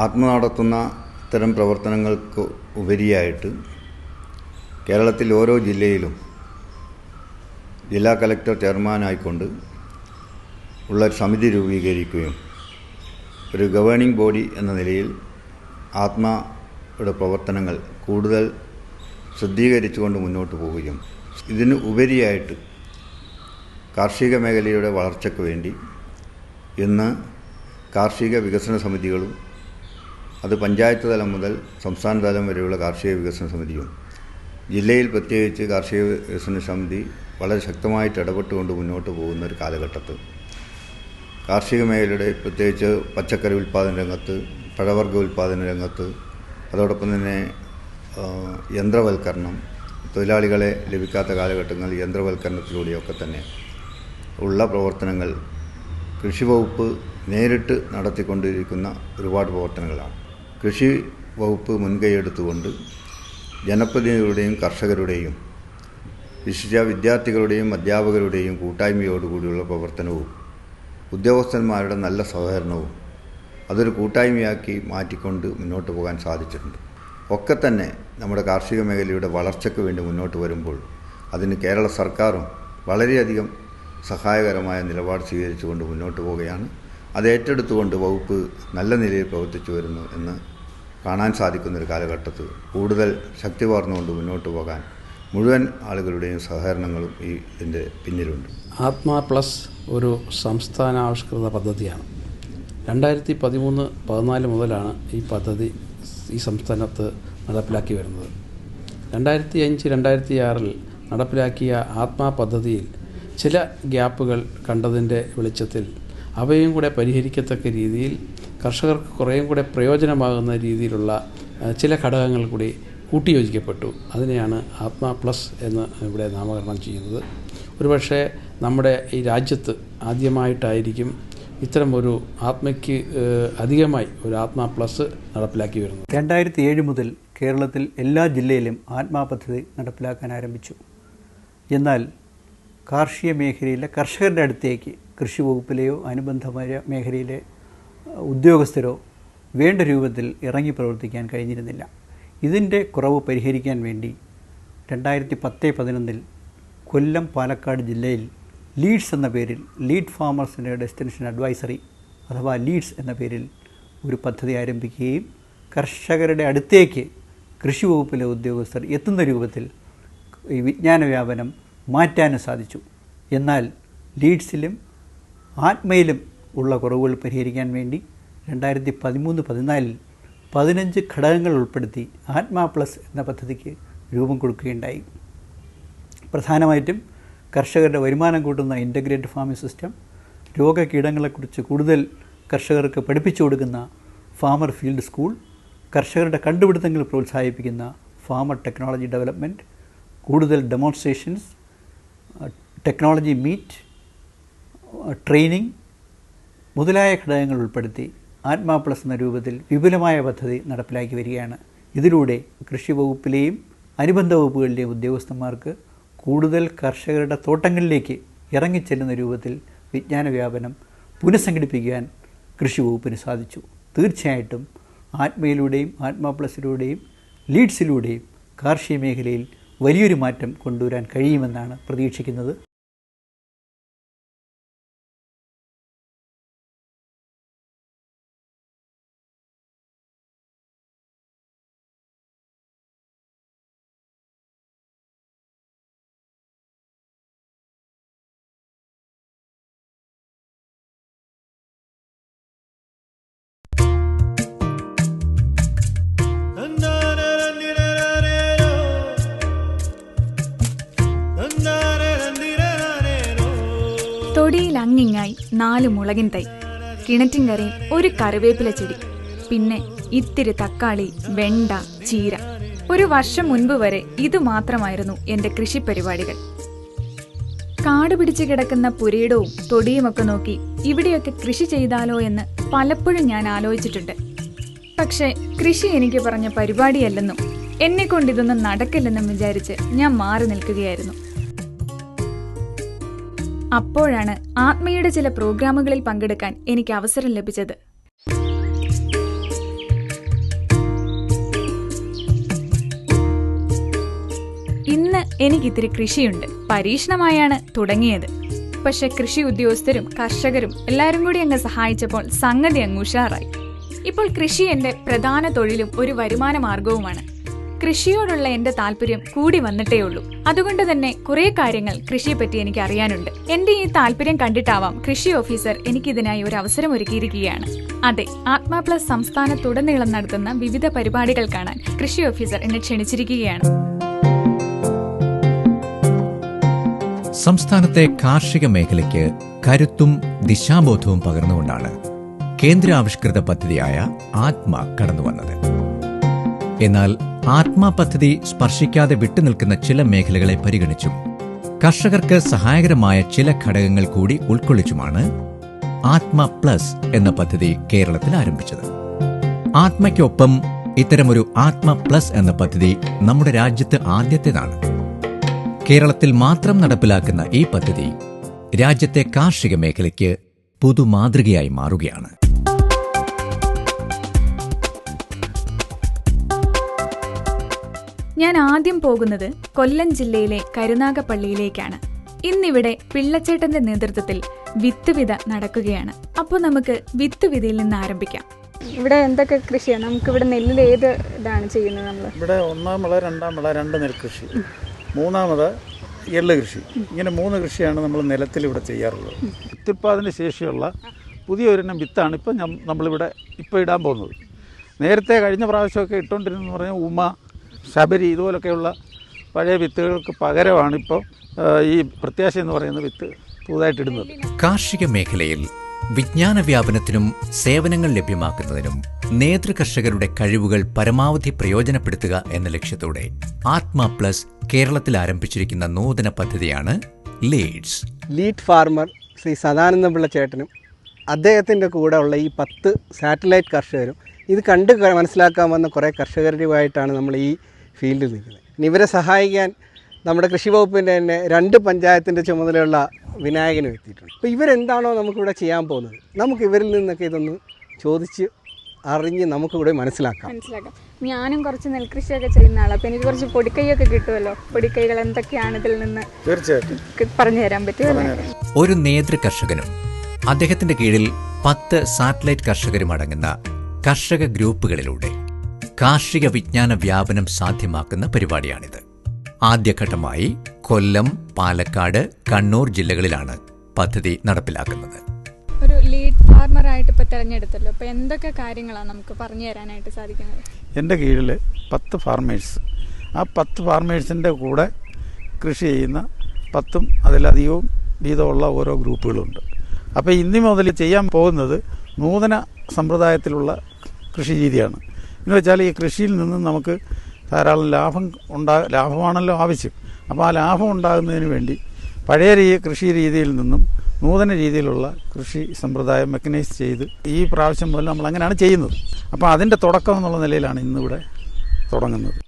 ആത്മ നടത്തുന്ന ഇത്തരം പ്രവർത്തനങ്ങൾക്ക് ഉപരിയായിട്ട് കേരളത്തിൽ ഓരോ ജില്ലയിലും ജില്ലാ കലക്ടർ ചെയർമാനായിക്കൊണ്ട് ഉള്ള സമിതി രൂപീകരിക്കുകയും ഒരു ഗവേണിംഗ് ബോഡി എന്ന നിലയിൽ ആത്മയുടെ പ്രവർത്തനങ്ങൾ കൂടുതൽ ശ്രദ്ധീകരിച്ചുകൊണ്ട് മുന്നോട്ട് പോവുകയും ഇതിന് ഉപരിയായിട്ട് കാർഷിക മേഖലയുടെ വളർച്ചയ്ക്ക് വേണ്ടി ഇന്ന് കാർഷിക വികസന സമിതികളും അത് പഞ്ചായത്ത് തലം മുതൽ സംസ്ഥാന തലം വരെയുള്ള കാർഷിക വികസന സമിതിയും ജില്ലയിൽ പ്രത്യേകിച്ച് കാർഷിക വികസന സമിതി വളരെ ശക്തമായിട്ട് ഇടപെട്ടുകൊണ്ട് മുന്നോട്ട് പോകുന്ന ഒരു കാലഘട്ടത്തിൽ കാർഷിക മേഖലയുടെ പ്രത്യേകിച്ച് പച്ചക്കറി ഉൽപ്പാദന രംഗത്ത്, പഴവർഗ്ഗ ഉൽപ്പാദന രംഗത്ത്, അതോടൊപ്പം തന്നെ യന്ത്രവൽക്കരണം, തൊഴിലാളികളെ ലഭിക്കാത്ത കാലഘട്ടങ്ങളിൽ യന്ത്രവൽക്കരണത്തിലൂടെയൊക്കെ തന്നെ ഉള്ള പ്രവർത്തനങ്ങൾ കൃഷി വകുപ്പ് നേരിട്ട് നടത്തിക്കൊണ്ടിരിക്കുന്ന ഒരുപാട് പ്രവർത്തനങ്ങളാണ്. കൃഷി വകുപ്പ് മുൻകൈയെടുത്തുകൊണ്ട് ജനപ്രതിനിധികളുടെയും കർഷകരുടെയും വിശിഷ്യ വിദ്യാർത്ഥികളുടെയും അധ്യാപകരുടെയും കൂട്ടായ്മയോടുകൂടിയുള്ള പ്രവർത്തനവും ഉദ്യോഗസ്ഥന്മാരുടെ നല്ല സഹകരണവും അതൊരു കൂട്ടായ്മയാക്കി മാറ്റിക്കൊണ്ട് മുന്നോട്ട് പോകാൻ സാധിച്ചിട്ടുണ്ട്. ഒക്കെ തന്നെ നമ്മുടെ കാർഷിക മേഖലയുടെ വളർച്ചയ്ക്ക് വേണ്ടി മുന്നോട്ട് വരുമ്പോൾ അതിന് കേരള സർക്കാരും വളരെയധികം സഹായകരമായ നിലപാട് സ്വീകരിച്ചുകൊണ്ട് മുന്നോട്ട് പോവുകയാണ്. അത് ഏറ്റെടുത്തുകൊണ്ട് വകുപ്പ് നല്ല നിലയിൽ പ്രവർത്തിച്ചു വരുന്നു എന്ന് കാണാൻ സാധിക്കുന്നൊരു കാലഘട്ടത്തിൽ കൂടുതൽ ശക്തി പകർന്നുകൊണ്ട് മുന്നോട്ട് പോകാൻ മുഴുവൻ ആളുകളുടെയും സഹകരണങ്ങളും ഇതിൻ്റെ പിന്നിലുണ്ട്. ആത്മാ പ്ലസ് ഒരു സംസ്ഥാനാവിഷ്കൃത പദ്ധതിയാണ്. 2013-14 മുതലാണ് ഈ പദ്ധതി ഈ സംസ്ഥാനത്ത് നടപ്പിലാക്കി വരുന്നത്. 2005-2006 നടപ്പിലാക്കിയ ആത്മാ പദ്ധതിയിൽ ചില ഗ്യാപ്പുകൾ കണ്ടതിൻ്റെ വെളിച്ചത്തിൽ അവയും കൂടെ പരിഹരിക്കത്തക്ക രീതിയിൽ കർഷകർക്ക് കുറേയും കൂടെ പ്രയോജനമാകുന്ന രീതിയിലുള്ള ചില ഘടകങ്ങൾ കൂടി കൂട്ടിയോജിക്കപ്പെട്ടു. അതിനെയാണ് ആത്മാ പ്ലസ് എന്ന് ഇവിടെ നാമകരണം ചെയ്യുന്നത്. ഒരുപക്ഷെ നമ്മുടെ ഈ രാജ്യത്ത് ആദ്യമായിട്ടായിരിക്കും ഇത്തരം ഒരു ആത്മയ്ക്ക് അധികമായി ഒരു ആത്മാ പ്ലസ് നടപ്പിലാക്കി വരുന്നത്. 2007 മുതൽ കേരളത്തിൽ എല്ലാ ജില്ലയിലും ആത്മാ പദ്ധതി നടപ്പിലാക്കാൻ ആരംഭിച്ചു. എന്നാൽ കാർഷിക മേഖലയിലെ കർഷകരുടെ അടുത്തേക്ക് കൃഷി വകുപ്പിലെയോ അനുബന്ധമായ മേഖലയിലെ ഉദ്യോഗസ്ഥരോ വേണ്ട രൂപത്തിൽ ഇറങ്ങി പ്രവർത്തിക്കാൻ കഴിഞ്ഞിരുന്നില്ല. ഇതിൻ്റെ കുറവ് പരിഹരിക്കാൻ വേണ്ടി 2010-11 കൊല്ലം, പാലക്കാട് ജില്ലയിൽ ലീഡ്സ് എന്ന പേരിൽ ലീഡ് ഫാമേഴ്സിൻ്റെ ഡെസ്റ്റിനേഷൻ അഡ്വൈസറി അഥവാ ലീഡ്സ് എന്ന പേരിൽ ഒരു പദ്ധതി ആരംഭിക്കുകയും കർഷകരുടെ അടുത്തേക്ക് കൃഷി വകുപ്പിലെ ഉദ്യോഗസ്ഥർ എത്തുന്ന രൂപത്തിൽ ഈ വിജ്ഞാന വ്യാപനം മാറ്റാനും സാധിച്ചു. എന്നാൽ ലീഡ്സിലും ആത്മയിലും ഉള്ള കുറവുകൾ പരിഹരിക്കാൻ വേണ്ടി 2013-14 15 ഘടകങ്ങൾ ഉൾപ്പെടുത്തി ആത്മാ പ്ലസ് എന്ന പദ്ധതിക്ക് രൂപം കൊടുക്കുകയുണ്ടായി. പ്രധാനമായിട്ടും കർഷകരുടെ വരുമാനം കൂട്ടുന്ന ഇൻ്റഗ്രേറ്റഡ് ഫാമിംഗ് സിസ്റ്റം, രോഗകീടങ്ങളെക്കുറിച്ച് കൂടുതൽ കർഷകർക്ക് പഠിപ്പിച്ചു കൊടുക്കുന്ന ഫാമർ ഫീൽഡ് സ്കൂൾ, കർഷകരുടെ കണ്ടുപിടുത്തങ്ങൾ പ്രോത്സാഹിപ്പിക്കുന്ന ഫാമർ ടെക്നോളജി ഡെവലപ്മെൻറ്റ്, കൂടുതൽ ഡെമോൺസ്ട്രേഷൻസ്, ടെക്നോളജി മീറ്റ്, ട്രെയിനിങ് മുതലായ ഘടകങ്ങൾ ഉൾപ്പെടുത്തി ആത്മാ പ്ലസ് എന്ന രൂപത്തിൽ വിപുലമായ പദ്ധതി നടപ്പിലാക്കി വരികയാണ്. ഇതിലൂടെ കൃഷി വകുപ്പിലെയും അനുബന്ധ വകുപ്പുകളിലെയും ഉദ്യോഗസ്ഥന്മാർക്ക് കൂടുതൽ കർഷകരുടെ തോട്ടങ്ങളിലേക്ക് ഇറങ്ങിച്ചെല്ലുന്ന രൂപത്തിൽ വിജ്ഞാന വ്യാപനം പുനഃസംഘടിപ്പിക്കാൻ കൃഷി വകുപ്പിന് സാധിച്ചു. തീർച്ചയായിട്ടും ആത്മയിലൂടെയും ആത്മാ പ്ലസിലൂടെയും ലീഡ്സിലൂടെയും കാർഷിക മേഖലയിൽ വലിയൊരു മാറ്റം കൊണ്ടുവരാൻ കഴിയുമെന്നാണ് പ്രതീക്ഷിക്കുന്നത്. തൊടിയിൽ അങ്ങിങ്ങായി 4 മുളകിൻ തൈ, കിണറ്റിൻകരയിൽ ഒരു കറിവേപ്പില ചെടി, പിന്നെ ഇത്തിരി തക്കാളി, വെണ്ട, ചീര. ഒരു വർഷം മുൻപ് വരെ ഇതുമാത്രമായിരുന്നു എൻ്റെ കൃഷിപ്പരിപാടികൾ. കാട് പിടിച്ച് കിടക്കുന്ന പുരയിടവും തൊടിയുമൊക്കെ നോക്കി ഇവിടെയൊക്കെ കൃഷി ചെയ്താലോ എന്ന് പലപ്പോഴും ഞാൻ ആലോചിച്ചിട്ടുണ്ട്. പക്ഷേ കൃഷി എനിക്ക് പറഞ്ഞ പരിപാടിയല്ലെന്നും എന്നെക്കൊണ്ട് ഇതൊന്നും നടക്കില്ലെന്നും വിചാരിച്ച് ഞാൻ മാറി നിൽക്കുകയായിരുന്നു. അപ്പോഴാണ് ആത്മയുടെ ചില പ്രോഗ്രാമുകളിൽ പങ്കെടുക്കാൻ എനിക്ക് അവസരം ലഭിച്ചത്. ഇന്ന് എനിക്കിത്തിരി കൃഷിയുണ്ട്. പരീക്ഷണമായാണ് തുടങ്ങിയത്. പക്ഷെ കൃഷി ഉദ്യോഗസ്ഥരും കർഷകരും എല്ലാവരും കൂടി അങ്ങ് സഹായിച്ചപ്പോൾ സംഗതി അങ്ങ് ഉഷാറായി. ഇപ്പോൾ കൃഷി എന്റെ പ്രധാന തൊഴിലും ഒരു വരുമാന മാർഗവുമാണ്. കൃഷിയോടുള്ള എന്റെ താല്പര്യം കൂടി വന്നിട്ടേ ഉള്ളൂ. അതുകൊണ്ട് തന്നെ കുറെ കാര്യങ്ങൾ കൃഷിയെപ്പറ്റി എനിക്ക് അറിയാനുണ്ട്. എന്റെ ഈ താല്പര്യം കണ്ടിട്ടാവാം കൃഷി ഓഫീസർ എനിക്കിതിനായി ഒരു അവസരം ഒരുക്കിയിരിക്കുകയാണ്. അതെ, ആത്മാ പ്ലസ് സംസ്ഥാനത്തുടനീളം നടത്തുന്ന വിവിധ പരിപാടികൾ കാണാൻ കൃഷി ഓഫീസർ എന്നെ ക്ഷണിച്ചിരിക്കുകയാണ്. സംസ്ഥാനത്തെ കാർഷിക മേഖലയ്ക്ക് കരുത്തും ദിശാബോധവും പകർന്നുകൊണ്ടാണ് കേന്ദ്രാവിഷ്കൃത പദ്ധതിയായ ആത്മ കടന്നുവന്നത്. എന്നാൽ ആത്മ പദ്ധതി സ്പർശിക്കാതെ വിട്ടുനിൽക്കുന്ന ചില മേഖലകളെ പരിഗണിച്ചും കർഷകർക്ക് സഹായകരമായ ചില ഘടകങ്ങൾ കൂടി ഉൾക്കൊള്ളിച്ചുമാണ് ആത്മ പ്ലസ് എന്ന പദ്ധതി കേരളത്തിൽ ആരംഭിച്ചത്. ആത്മയ്ക്കൊപ്പം ഇത്തരമൊരു ആത്മ പ്ലസ് എന്ന പദ്ധതി നമ്മുടെ രാജ്യത്ത് ആദ്യത്തേതാണ്. കേരളത്തിൽ മാത്രം നടപ്പിലാക്കുന്ന ഈ പദ്ധതി രാജ്യത്തെ കാർഷിക മേഖലയ്ക്ക് പുതുമാതൃകയായി മാറുകയാണ്. ഞാൻ ആദ്യം പോകുന്നത് കൊല്ലം ജില്ലയിലെ കരുനാഗപ്പള്ളിയിലേക്കാണ്. ഇന്നിവിടെ പിള്ളച്ചേട്ടന്റെ നേതൃത്വത്തിൽ വിത്ത് വിത നടക്കുകയാണ്. അപ്പോൾ നമുക്ക് വിത്ത് വിതയിൽ നിന്ന് ആരംഭിക്കാം. ഇവിടെ എന്തൊക്കെ കൃഷിയാണ്? നമുക്കിവിടെ നെല്ലിൽ ഏത് ഇതാണ് ചെയ്യുന്നത്? നമ്മൾ ഇവിടെ 1-ാം വിള, 2-ാം വിള, 2 നെൽകൃഷി, 3-ാമത് എള്ള് കൃഷി. ഇങ്ങനെ 3 കൃഷിയാണ് നമ്മൾ നിലത്തിൽ ഇവിടെ ചെയ്യാറുള്ളത്. അത്യുൽപാദന ശേഷിയുള്ള പുതിയൊരെണ്ണം വിത്താണ് ഇപ്പം നമ്മളിവിടെ ഇടാൻ പോകുന്നത്. നേരത്തെ കഴിഞ്ഞ പ്രാവശ്യമൊക്കെ ഇട്ടുകൊണ്ടിരുന്നെന്ന് പറഞ്ഞാൽ ഉമ, ശബരി ഇതുപോലൊക്കെയുള്ള പഴയ വിത്തുകൾക്ക് പകരമാണ് ഇപ്പോൾ ഈ പ്രത്യാശ എന്ന് പറയുന്ന വിത്ത് പുതുതായിട്ടിടുന്നത്. കാർഷിക മേഖലയിൽ വിജ്ഞാന വ്യാപനത്തിനും സേവനങ്ങൾ ലഭ്യമാക്കുന്നതിനും നേതൃകർഷകരുടെ കഴിവുകൾ പരമാവധി പ്രയോജനപ്പെടുത്തുക എന്ന ലക്ഷ്യത്തോടെ ആത്മ പ്ലസ് കേരളത്തിൽ ആരംഭിച്ചിരിക്കുന്ന നൂതന പദ്ധതിയാണ് ലീഡ്സ്. ലീഡ് ഫാർമർ ശ്രീ സദാനന്ദപിള്ള ചേട്ടനും അദ്ദേഹത്തിൻ്റെ കൂടെ ഉള്ള ഈ 10 സാറ്റലൈറ്റ് കർഷകരും ഇത് കണ്ട് മനസ്സിലാക്കാൻ വന്ന കുറേ കർഷകരുമായിട്ടാണ് നമ്മൾ ഈ ഫീൽഡിൽ നിൽക്കുന്നത്. ഇവരെ സഹായിക്കാൻ നമ്മുടെ കൃഷി വകുപ്പിൻ്റെ തന്നെ 2 പഞ്ചായത്തിൻ്റെ ചുമതലയുള്ള വിനായകനും എത്തിയിട്ടുണ്ട്. അപ്പോൾ ഇവരെന്താണോ നമുക്കിവിടെ ചെയ്യാൻ പോകുന്നത്, നമുക്ക് ഇവരിൽ നിന്നൊക്കെ ഇതൊന്ന് ചോദിച്ച് അറിഞ്ഞ് നമുക്കിവിടെ മനസ്സിലാക്കാം. ഞാനും കുറച്ച് നെൽകൃഷിയൊക്കെ ചെയ്യുന്ന ആളാണ്. അപ്പോൾ എനിക്ക് കുറച്ച് പൊടിക്കൈയൊക്കെ കിട്ടുമല്ലോ. പൊടിക്കൈകൾ എന്തൊക്കെയാണ് ഇതിൽ നിന്ന് തീർച്ചയായിട്ടും പറഞ്ഞു തരാൻ പറ്റുമല്ലോ. ഒരു നേതൃകർഷകനും അദ്ദേഹത്തിന്റെ കീഴിൽ 10 സാറ്റലൈറ്റ് കർഷകരും അടങ്ങുന്ന കർഷക ഗ്രൂപ്പുകളിലൂടെ കാർഷിക വിജ്ഞാന വ്യാപനം സാധ്യമാക്കുന്ന പരിപാടിയാണിത്. ആദ്യഘട്ടമായി കൊല്ലം, പാലക്കാട്, കണ്ണൂർ ജില്ലകളിലാണ് പദ്ധതി നടപ്പിലാക്കുന്നത്. ഒരു ലീഡ് ഫാർമറായിട്ട് ഇപ്പോൾ തിരഞ്ഞെടുത്തല്ലോ, അപ്പോൾ എന്തൊക്കെ കാര്യങ്ങളാണ് നമുക്ക് പറഞ്ഞു തരാനായിട്ട് സാധിക്കുന്നത്? എൻ്റെ കീഴിൽ 10 ഫാർമേഴ്സ്, ആ 10 ഫാർമേഴ്സിൻ്റെ കൂടെ കൃഷി ചെയ്യുന്ന 10ഉം അതിലധികവും വീതമുള്ള ഓരോ ഗ്രൂപ്പുകളുണ്ട്. അപ്പോൾ ഇനി മുതൽ ചെയ്യാൻ പോകുന്നത് നൂതന സമ്പ്രദായത്തിലുള്ള കൃഷി രീതിയാണ്. എന്ന് വെച്ചാൽ ഈ കൃഷിയിൽ നിന്നും നമുക്ക് ധാരാളം ലാഭമാണല്ലോ ആവശ്യം. അപ്പോൾ ആ ലാഭം ഉണ്ടാകുന്നതിന് വേണ്ടി പഴയ കൃഷി രീതിയിൽ നിന്നും നൂതന രീതിയിലുള്ള കൃഷി സമ്പ്രദായം മെക്കനൈസ് ചെയ്ത് ഈ പ്രാവശ്യം മുതൽ നമ്മൾ അങ്ങനെയാണ് ചെയ്യുന്നത്. അപ്പോൾ അതിൻ്റെ തുടക്കം എന്നുള്ള നിലയിലാണ് ഇന്നിവിടെ തുടങ്ങുന്നത്.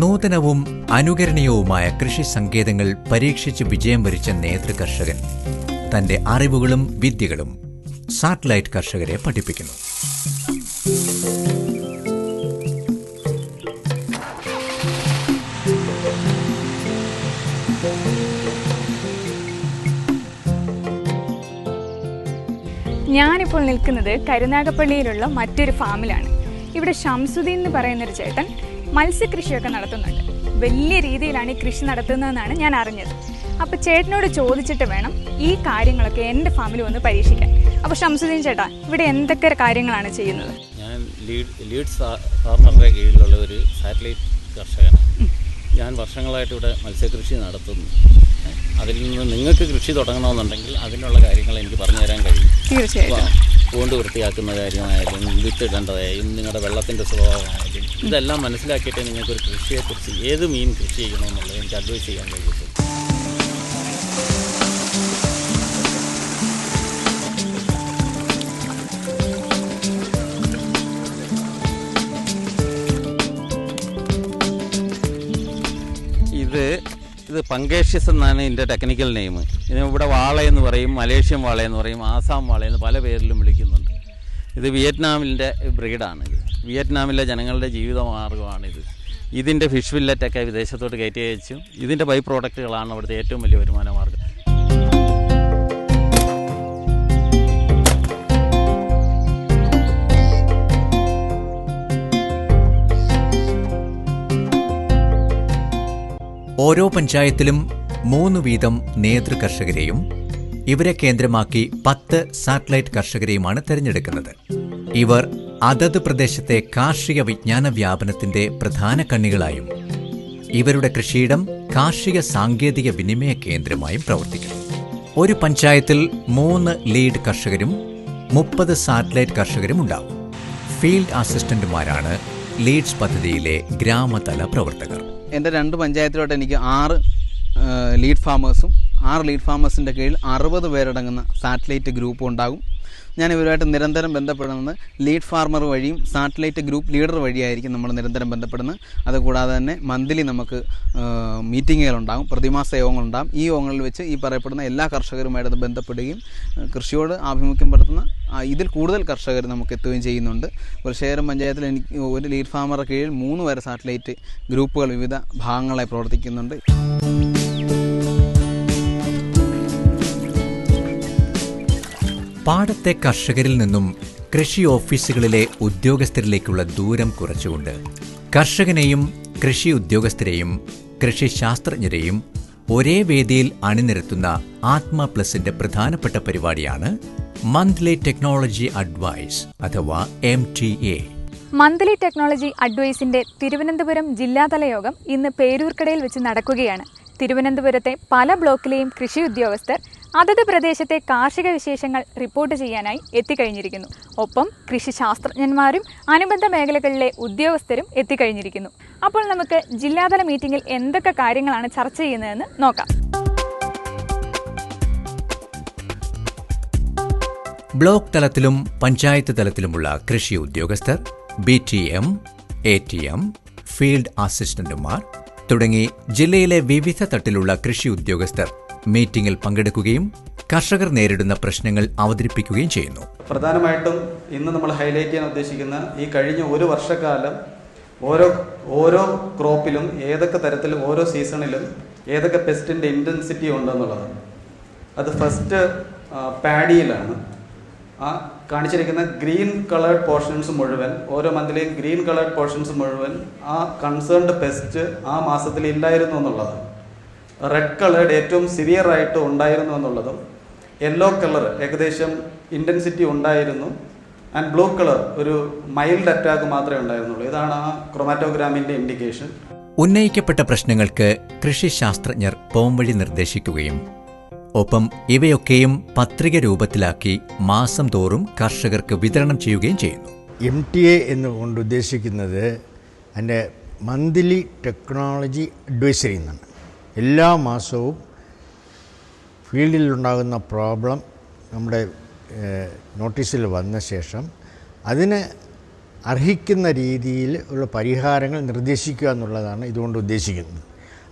നൂതനവും അനുകരണീയവുമായ കൃഷി സങ്കേതങ്ങൾ പരീക്ഷിച്ച് വിജയം വരിച്ച നേതൃകർഷകൻ തന്റെ അറിവുകളും വിദ്യകളും സാറ്റലൈറ്റ് കർഷകരെ പഠിപ്പിക്കുന്നു. ഞാനിപ്പോൾ നിൽക്കുന്നത് കരുനാഗപ്പള്ളിയിലുള്ള മറ്റൊരു ഫാമിലാണ്. ഇവിടെ ഷംസുദ്ദീൻ എന്ന് പറയുന്നൊരു ചേട്ടൻ മത്സ്യകൃഷിയൊക്കെ നടത്തുന്നുണ്ട്. വലിയ രീതിയിലാണ് ഈ കൃഷി നടത്തുന്നതെന്നാണ് ഞാൻ അറിഞ്ഞത്. അപ്പോൾ ചേട്ടനോട് ചോദിച്ചിട്ട് വേണം ഈ കാര്യങ്ങളൊക്കെ എൻ്റെ ഫാമിൽ വന്ന് പരീക്ഷിക്കാൻ. അപ്പോൾ ഷംസുദ്ദീൻ ചേട്ടാ, ഇവിടെ എന്തൊക്കെ കാര്യങ്ങളാണ് ചെയ്യുന്നത്? ഞാൻ ലീഡ്സ് ഫാർമറുടെ കീഴിലുള്ള ഒരു സാറ്റലൈറ്റ് കർഷകനാണ്. ഞാൻ വർഷങ്ങളായിട്ട് ഇവിടെ മത്സ്യകൃഷി നടത്തുന്നു. അതിൽ നിന്ന് നിങ്ങൾക്ക് കൃഷി തുടങ്ങണമെന്നുണ്ടെങ്കിൽ അതിനുള്ള കാര്യങ്ങൾ എനിക്ക് പറഞ്ഞു തരാൻ കഴിയും. തീർച്ചയായിട്ടും. പൂണ്ട് വൃത്തിയാക്കുന്ന കാര്യമായാലും വിത്തിടേണ്ടതായാലും നിങ്ങളുടെ വെള്ളത്തിൻ്റെ സ്വഭാവമായാലും ഇതെല്ലാം മനസ്സിലാക്കിയിട്ട് നിങ്ങൾക്കൊരു കൃഷിയെക്കുറിച്ച് ഏത് മീൻ കൃഷി ചെയ്യണമെന്നുള്ളത് എനിക്ക് അഡ്വൈസ് ചെയ്യാൻ കഴിയും. ഇത് ഇത് പങ്കേഷ്യസ് എന്നാണ് ഇതിൻ്റെ ടെക്നിക്കൽ നെയിം. ഇതിന് ഇവിടെ വാളയെന്ന് പറയും, മലേഷ്യൻ വാളയെന്ന് പറയും, ആസാം വാളയെന്ന് പല പേരിലും വിളിക്കുന്നുണ്ട്. ഇത് വിയറ്റ്നാമിൻ്റെ ബ്രീഡാണിത്. വിയറ്റ്നാമിലെ ജനങ്ങളുടെ ജീവിതമാർഗ്ഗമാണിത്. ഇതിൻ്റെ ഫിഷ് വില്ലറ്റൊക്കെ വിദേശത്തോട്ട് കയറ്റി അയച്ചു. ഇതിൻ്റെ ബൈ പ്രോഡക്റ്റുകളാണ് അവിടുത്തെ ഏറ്റവും വലിയ വരുമാന മാർഗ്ഗം. ഓരോ പഞ്ചായത്തിലും 3 വീതം നേതൃ കർഷകരെയും ഇവരെ കേന്ദ്രമാക്കി 10 സാറ്റലൈറ്റ് കർഷകരെയുമാണ് തിരഞ്ഞെടുക്കുന്നത്. ഇവർ അതത് പ്രദേശത്തെ കാർഷിക വിജ്ഞാന വ്യാപനത്തിന്റെ പ്രധാന കണ്ണികളായും ഇവരുടെ കൃഷിയിടം കാർഷിക സാങ്കേതിക വിനിമയ കേന്ദ്രമായും പ്രവർത്തിക്കുന്നു. ഒരു പഞ്ചായത്തിൽ 3 ലീഡ് കർഷകരും 30 സാറ്റലൈറ്റ് കർഷകരും ഉണ്ടാവും. ഫീൽഡ് അസിസ്റ്റന്റുമാരാണ് ലീഡ്സ് പദ്ധതിയിലെ ഗ്രാമതല പ്രവർത്തകർ. എൻ്റെ 2 പഞ്ചായത്തിലോട്ട് എനിക്ക് 6 ലീഡ് ഫാമേഴ്സും 6 ലീഡ് ഫാമേഴ്സിൻ്റെ കീഴിൽ 60 പേരടങ്ങുന്ന സാറ്റലൈറ്റ് ഗ്രൂപ്പും ഉണ്ടാകും. ഞാൻ ഇവരുമായിട്ട് നിരന്തരം ബന്ധപ്പെടുന്നത് ലീഡ് ഫാർമർ വഴിയും സാറ്റലൈറ്റ് ഗ്രൂപ്പ് ലീഡർ വഴിയായിരിക്കും നമ്മൾ നിരന്തരം ബന്ധപ്പെടുന്നത്. അതുകൂടാതെ തന്നെ മന്ത്ലി നമുക്ക് മീറ്റിങ്ങുകളുണ്ടാകും, പ്രതിമാസ യോഗങ്ങളുണ്ടാകും. ഈ യോഗങ്ങളിൽ വെച്ച് ഈ പറയപ്പെടുന്ന എല്ലാ കർഷകരുമായിട്ട് ബന്ധപ്പെടുകയും കൃഷിയോട് ആഭിമുഖ്യം പുലർത്തുന്ന ഇതിൽ കൂടുതൽ കർഷകർ നമുക്ക് എത്തുകയും ചെയ്യുന്നുണ്ട്. കുലശേഖരം പഞ്ചായത്തിൽ എനിക്ക് ഒരു ലീഡ് ഫാർമറുടെ കീഴിൽ 3 വരെ സാറ്റലൈറ്റ് ഗ്രൂപ്പുകൾ വിവിധ ഭാഗങ്ങളായി പ്രവർത്തിക്കുന്നുണ്ട്. പാടത്തെ കർഷകരിൽ നിന്നും കൃഷി ഓഫീസുകളിലെ ഉദ്യോഗസ്ഥരിലേക്കുള്ള ദൂരം കുറച്ചുകൊണ്ട് കർഷകനെയും കൃഷി ഉദ്യോഗസ്ഥരെയും കൃഷിശാസ്ത്രജ്ഞരെയും ഒരേ വേദിയിൽ അണിനിരത്തുന്ന ആത്മ പ്ലസിന്റെ പ്രധാനപ്പെട്ട പരിപാടിയാണ് മന്ത്ലി ടെക്നോളജി അഡ്വൈസ് അഥവാ MTA. മന്ത്ലി ടെക്നോളജി അഡ്വൈസിന്റെ തിരുവനന്തപുരം ജില്ലാതല യോഗം ഇന്ന് പേരൂർക്കടയിൽ വെച്ച് നടക്കുകയാണ്. തിരുവനന്തപുരത്തെ പല ബ്ലോക്കിലെയും കൃഷി ഉദ്യോഗസ്ഥർ അതത് പ്രദേശത്തെ കാർഷിക വിശേഷങ്ങൾ റിപ്പോർട്ട് ചെയ്യാനായി എത്തിക്കഴിഞ്ഞിരിക്കുന്നു. ഒപ്പം കൃഷി ശാസ്ത്രജ്ഞന്മാരും അനുബന്ധ മേഖലകളിലെ ഉദ്യോഗസ്ഥരും എത്തിക്കഴിഞ്ഞിരിക്കുന്നു. അപ്പോൾ നമുക്ക് ജില്ലാതല മീറ്റിംഗിൽ എന്തൊക്കെ കാര്യങ്ങളാണ് ചർച്ച ചെയ്യുന്നതെന്ന് നോക്കാം. ബ്ലോക്ക് തലത്തിലും പഞ്ചായത്ത് തലത്തിലുമുള്ള കൃഷി ഉദ്യോഗസ്ഥർ, BTM, ATM, ഫീൽഡ് അസിസ്റ്റന്റുമാർ തുടങ്ങി ജില്ലയിലെ വിവിധ തട്ടിലുള്ള കൃഷി ഉദ്യോഗസ്ഥർ മീറ്റിംഗിൽ പങ്കെടുക്കുകയും കർഷകർ നേരിടുന്ന പ്രശ്നങ്ങൾ അവതരിപ്പിക്കുകയും ചെയ്യുന്നു. പ്രധാനമായിട്ടും ഇന്ന് നമ്മൾ ഹൈലൈറ്റ് ചെയ്യാൻ ഉദ്ദേശിക്കുന്ന ഈ കഴിഞ്ഞ ഒരു വർഷക്കാലം ഓരോ ക്രോപ്പിലും ഏതൊക്കെ തരത്തിലും ഓരോ സീസണിലും ഏതൊക്കെ പെസ്റ്റിൻ്റെ ഇൻറ്റൻസിറ്റി ഉണ്ടെന്നുള്ളതാണ്. അത് ഫസ്റ്റ് പാഡിയിലാണ്. ആ കാണിച്ചിരിക്കുന്ന ഗ്രീൻ കളേർഡ് പോർഷൻസ് മുഴുവൻ, ഓരോ മന്തിലെയും ഗ്രീൻ കളേർഡ് പോർഷൻസ് മുഴുവൻ ആ കൺസേൺഡ് പെസ്റ്റ് ആ മാസത്തിൽ ഇല്ലായിരുന്നു എന്നുള്ളതാണ്. റെഡ് കളേർഡ് ഏറ്റവും സിവിയർ ആയിട്ട് ഉണ്ടായിരുന്നു എന്നുള്ളതും, യെല്ലോ കളർ ഏകദേശം ഇൻറ്റൻസിറ്റി ഉണ്ടായിരുന്നു, ആൻഡ് ബ്ലൂ കളർ ഒരു മൈൽഡ് അറ്റാക്ക് മാത്രമേ ഉണ്ടായിരുന്നുള്ളൂ. ഇതാണ് ആ ക്രൊമാറ്റോഗ്രാമിൻ്റെ ഇൻഡിക്കേഷൻ. ഉന്നയിക്കപ്പെട്ട പ്രശ്നങ്ങൾക്ക് കൃഷിശാസ്ത്രജ്ഞർ പോംവഴി നിർദ്ദേശിക്കുകയും ഒപ്പം ഇവയൊക്കെയും പത്രിക രൂപത്തിലാക്കി മാസം തോറും കർഷകർക്ക് വിതരണം ചെയ്യുകയും ചെയ്യുന്നു. MTA എന്നുകൊണ്ട് ഉദ്ദേശിക്കുന്നത് അതിൻ്റെ മന്ത്ലി ടെക്നോളജി അഡ്വൈസറി എന്നാണ്. എല്ലാ മാസവും ഫീൽഡിലുണ്ടാകുന്ന പ്രോബ്ലം നമ്മുടെ നോട്ടീസിൽ വന്ന ശേഷം അതിന് അർഹിക്കുന്ന രീതിയിൽ ഉള്ള പരിഹാരങ്ങൾ നിർദ്ദേശിക്കുക എന്നുള്ളതാണ് ഇതുകൊണ്ട് ഉദ്ദേശിക്കുന്നത്.